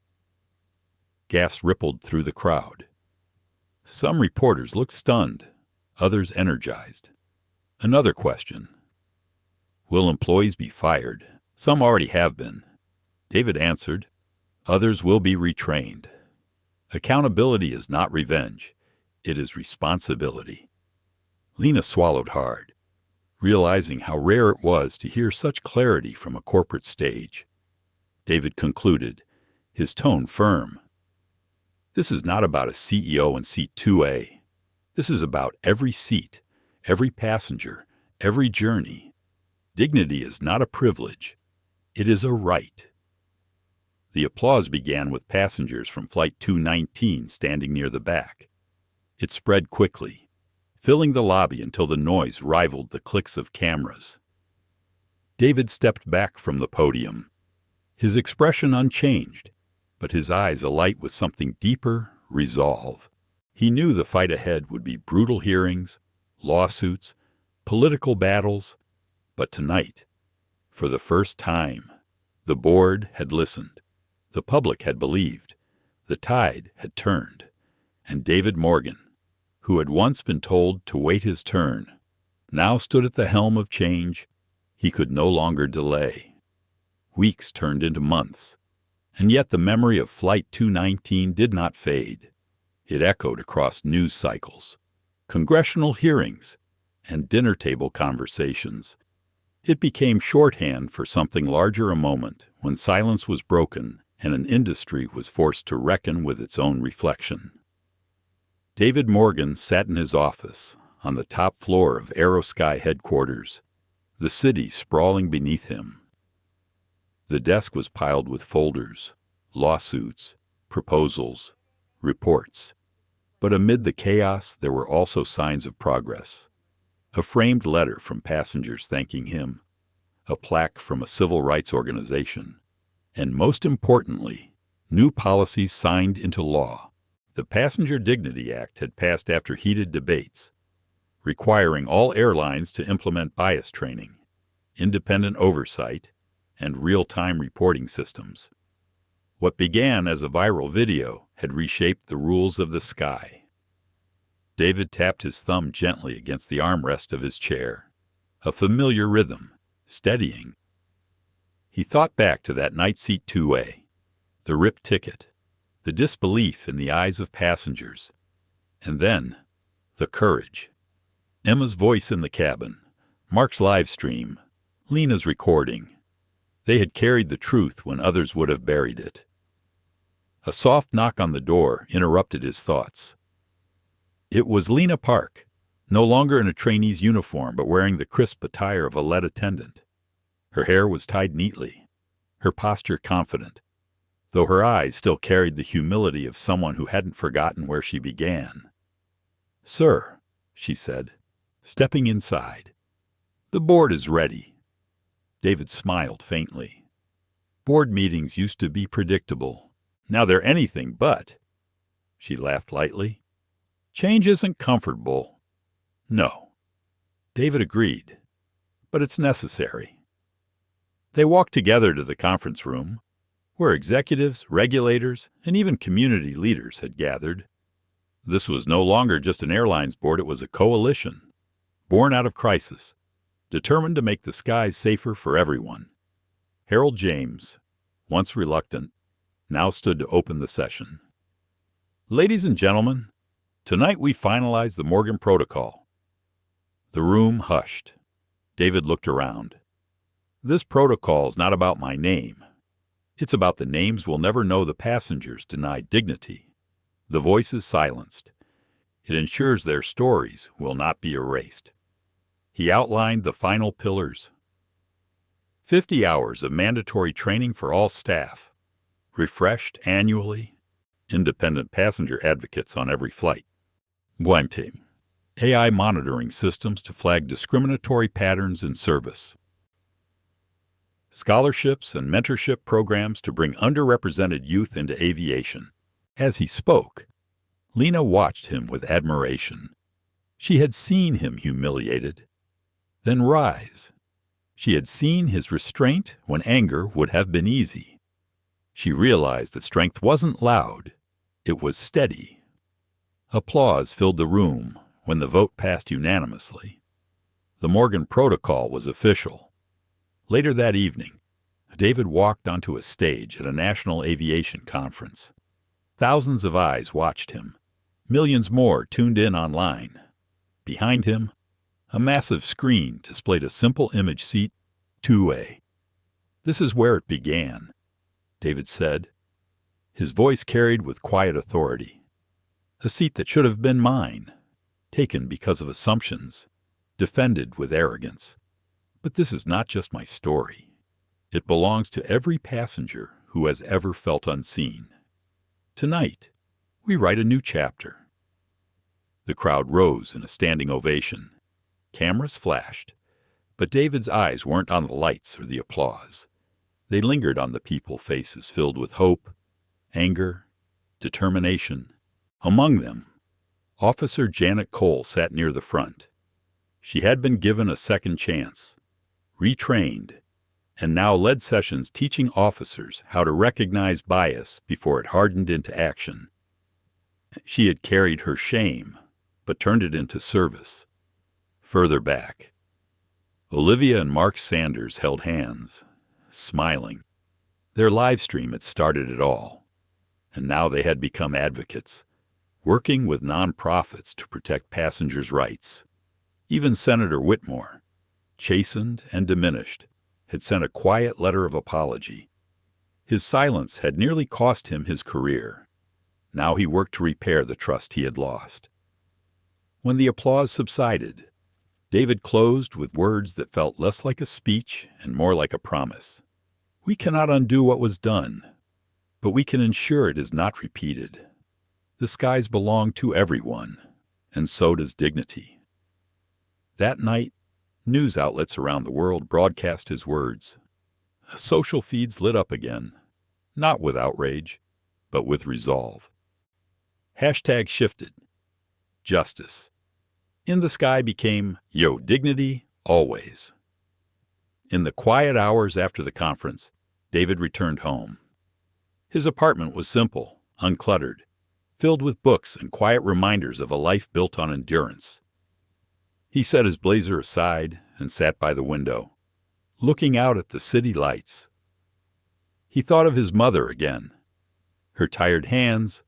Gas rippled through the crowd. Some reporters looked stunned, others energized. Another question. Will employees be fired? Some already have been. David answered, others will be retrained. Accountability is not revenge. It is responsibility. Lena swallowed hard, realizing how rare it was to hear such clarity from a corporate stage. David concluded, his tone firm. This is not about a CEO in seat 2A. This is about every seat, every passenger, every journey. Dignity is not a privilege. It is a right. The applause began with passengers from Flight 219 standing near the back. It spread quickly, filling the lobby until the noise rivaled the clicks of cameras. David stepped back from the podium, his expression unchanged, but his eyes alight with something deeper, resolve. He knew the fight ahead would be brutal hearings, lawsuits, political battles, but tonight, for the first time, the board had listened, the public had believed, the tide had turned, and David Morgan, who had once been told to wait his turn, now stood at the helm of change he could no longer delay. Weeks turned into months, and yet the memory of Flight 219 did not fade. It echoed across news cycles, congressional hearings, and dinner table conversations. It became shorthand for something larger a moment when silence was broken and an industry was forced to reckon with its own reflection. David Morgan sat in his office on the top floor of Aerosky headquarters, the city sprawling beneath him. The desk was piled with folders, lawsuits, proposals, reports. But amid the chaos, there were also signs of progress. A framed letter from passengers thanking him, a plaque from a civil rights organization, and most importantly, new policies signed into law. The Passenger Dignity Act had passed after heated debates, requiring all airlines to implement bias training, independent oversight, and real-time reporting systems. What began as a viral video had reshaped the rules of the sky. David tapped his thumb gently against the armrest of his chair, a familiar rhythm, steadying. He thought back to that night seat 2A, the ripped ticket, the disbelief in the eyes of passengers, and then the courage. Emma's voice in the cabin, Mark's live stream, Lena's recording. They had carried the truth when others would have buried it. A soft knock on the door interrupted his thoughts. It was Lena Park, no longer in a trainee's uniform but wearing the crisp attire of a lead attendant. Her hair was tied neatly, her posture confident, though her eyes still carried the humility of someone who hadn't forgotten where she began. "Sir," she said, stepping inside, "the board is ready." David smiled faintly. Board meetings used to be predictable. Now they're anything but. She laughed lightly. Change isn't comfortable. No. David agreed. But it's necessary. They walked together to the conference room, where executives, regulators, and even community leaders had gathered. This was no longer just an airlines board, it was a coalition, born out of crisis, determined to make the skies safer for everyone. Harold James, once reluctant, now stood to open the session. "Ladies and gentlemen, tonight we finalize the Morgan Protocol." The room hushed. David looked around. "This protocol is not about my name. It's about the names we'll never know the passengers denied dignity. The voices silenced. It ensures their stories will not be erased." He outlined the final pillars. 50 hours of mandatory training for all staff, refreshed annually, independent passenger advocates on every flight. Blank team. AI monitoring systems to flag discriminatory patterns in service. Scholarships and mentorship programs to bring underrepresented youth into aviation. As he spoke, Lena watched him with admiration. She had seen him humiliated, then rise. She had seen his restraint when anger would have been easy. She realized that strength wasn't loud, it was steady. Applause filled the room when the vote passed unanimously. The Morgan Protocol was official. Later that evening, David walked onto a stage at a national aviation conference. Thousands of eyes watched him. Millions more tuned in online. Behind him, a massive screen displayed a simple image seat, 2A. "This is where it began," David said. His voice carried with quiet authority. "A seat that should have been mine, taken because of assumptions, defended with arrogance. But this is not just my story. It belongs to every passenger who has ever felt unseen. Tonight, we write a new chapter." The crowd rose in a standing ovation. Cameras flashed, but David's eyes weren't on the lights or the applause. They lingered on the people faces filled with hope, anger, determination. Among them, Officer Janet Cole sat near the front. She had been given a second chance, retrained, and now led sessions teaching officers how to recognize bias before it hardened into action. She had carried her shame, but turned it into service. Further back, Olivia and Mark Sanders held hands, smiling. Their live stream had started it all, and now they had become advocates, working with nonprofits to protect passengers' rights. Even Senator Whitmore, chastened and diminished, had sent a quiet letter of apology. His silence had nearly cost him his career. Now he worked to repair the trust he had lost. When the applause subsided, David closed with words that felt less like a speech and more like a promise. "We cannot undo what was done, but we can ensure it is not repeated. The skies belong to everyone, and so does dignity." That night, News outlets around the world broadcast his words. Social feeds lit up again, not with outrage, but with resolve. Hashtag shifted. Justice. In the Sky became Yo Dignity Always. In the quiet hours after the conference, David returned home. His apartment was simple, uncluttered, filled with books and quiet reminders of a life built on endurance. He set his blazer aside and sat by the window, looking out at the city lights. He thought of his mother again, her tired hands,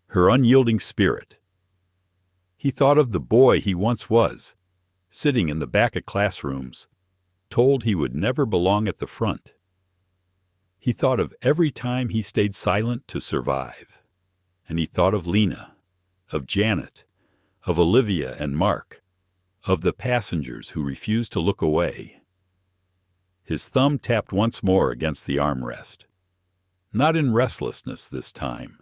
her unyielding spirit. He thought of the boy he once was, sitting in the back of classrooms, told he would never belong at the front. He thought of every time he stayed silent to survive. And he thought of Lena, of Janet, of Olivia and Mark, of the passengers who refused to look away. His thumb tapped once more against the armrest. Not in restlessness this time,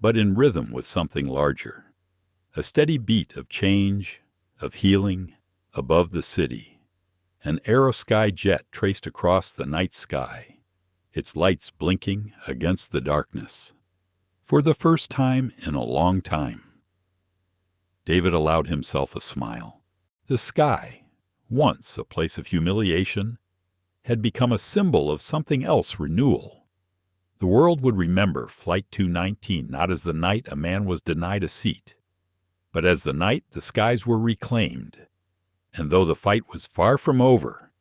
but in rhythm with something larger. A steady beat of change, of healing, above the city. An aerosky jet traced across the night sky, its lights blinking against the darkness. For the first time in a long time. David allowed himself a smile. The sky, once a place of humiliation, had become a symbol of something else, renewal. The world would remember Flight 219 not as the night a man was denied a seat, but as the night the skies were reclaimed. And though the fight was far from over,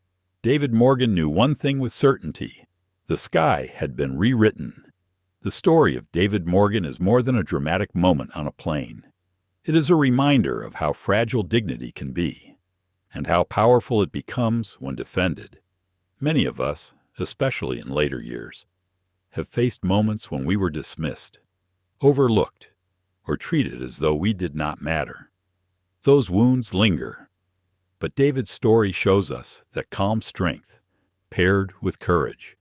David Morgan knew one thing with certainty. The sky had been rewritten. The story of David Morgan is more than a dramatic moment on a plane. It is a reminder of how fragile dignity can be, and how powerful it becomes when defended. Many of us, especially in later years, have faced moments when we were dismissed, overlooked, or treated as though we did not matter. Those wounds linger, but David's story shows us that calm strength, paired with courage,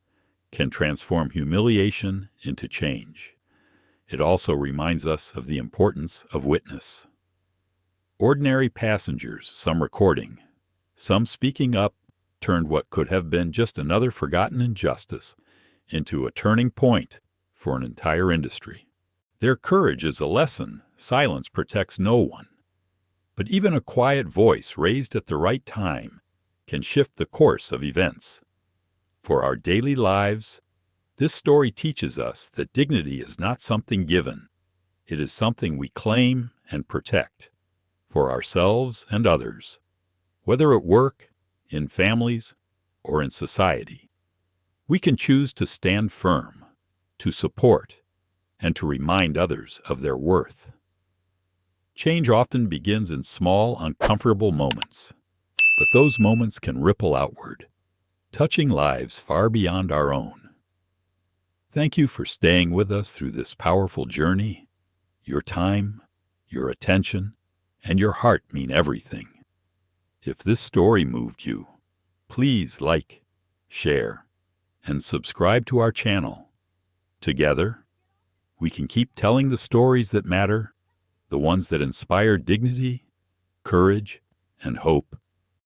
can transform humiliation into change. It also reminds us of the importance of witness. Ordinary passengers, some recording, some speaking up, turned what could have been just another forgotten injustice into a turning point for an entire industry. Their courage is a lesson. Silence protects no one. But even a quiet voice raised at the right time can shift the course of events. For our daily lives, this story teaches us that dignity is not something given. It is something we claim and protect for ourselves and others, whether at work, in families, or in society. We can choose to stand firm, to support, and to remind others of their worth. Change often begins in small, uncomfortable moments, but those moments can ripple outward, touching lives far beyond our own. Thank you for staying with us through this powerful journey. Your time, your attention, and your heart mean everything. If this story moved you, please like, share, and subscribe to our channel. Together, we can keep telling the stories that matter, the ones that inspire dignity, courage, and hope.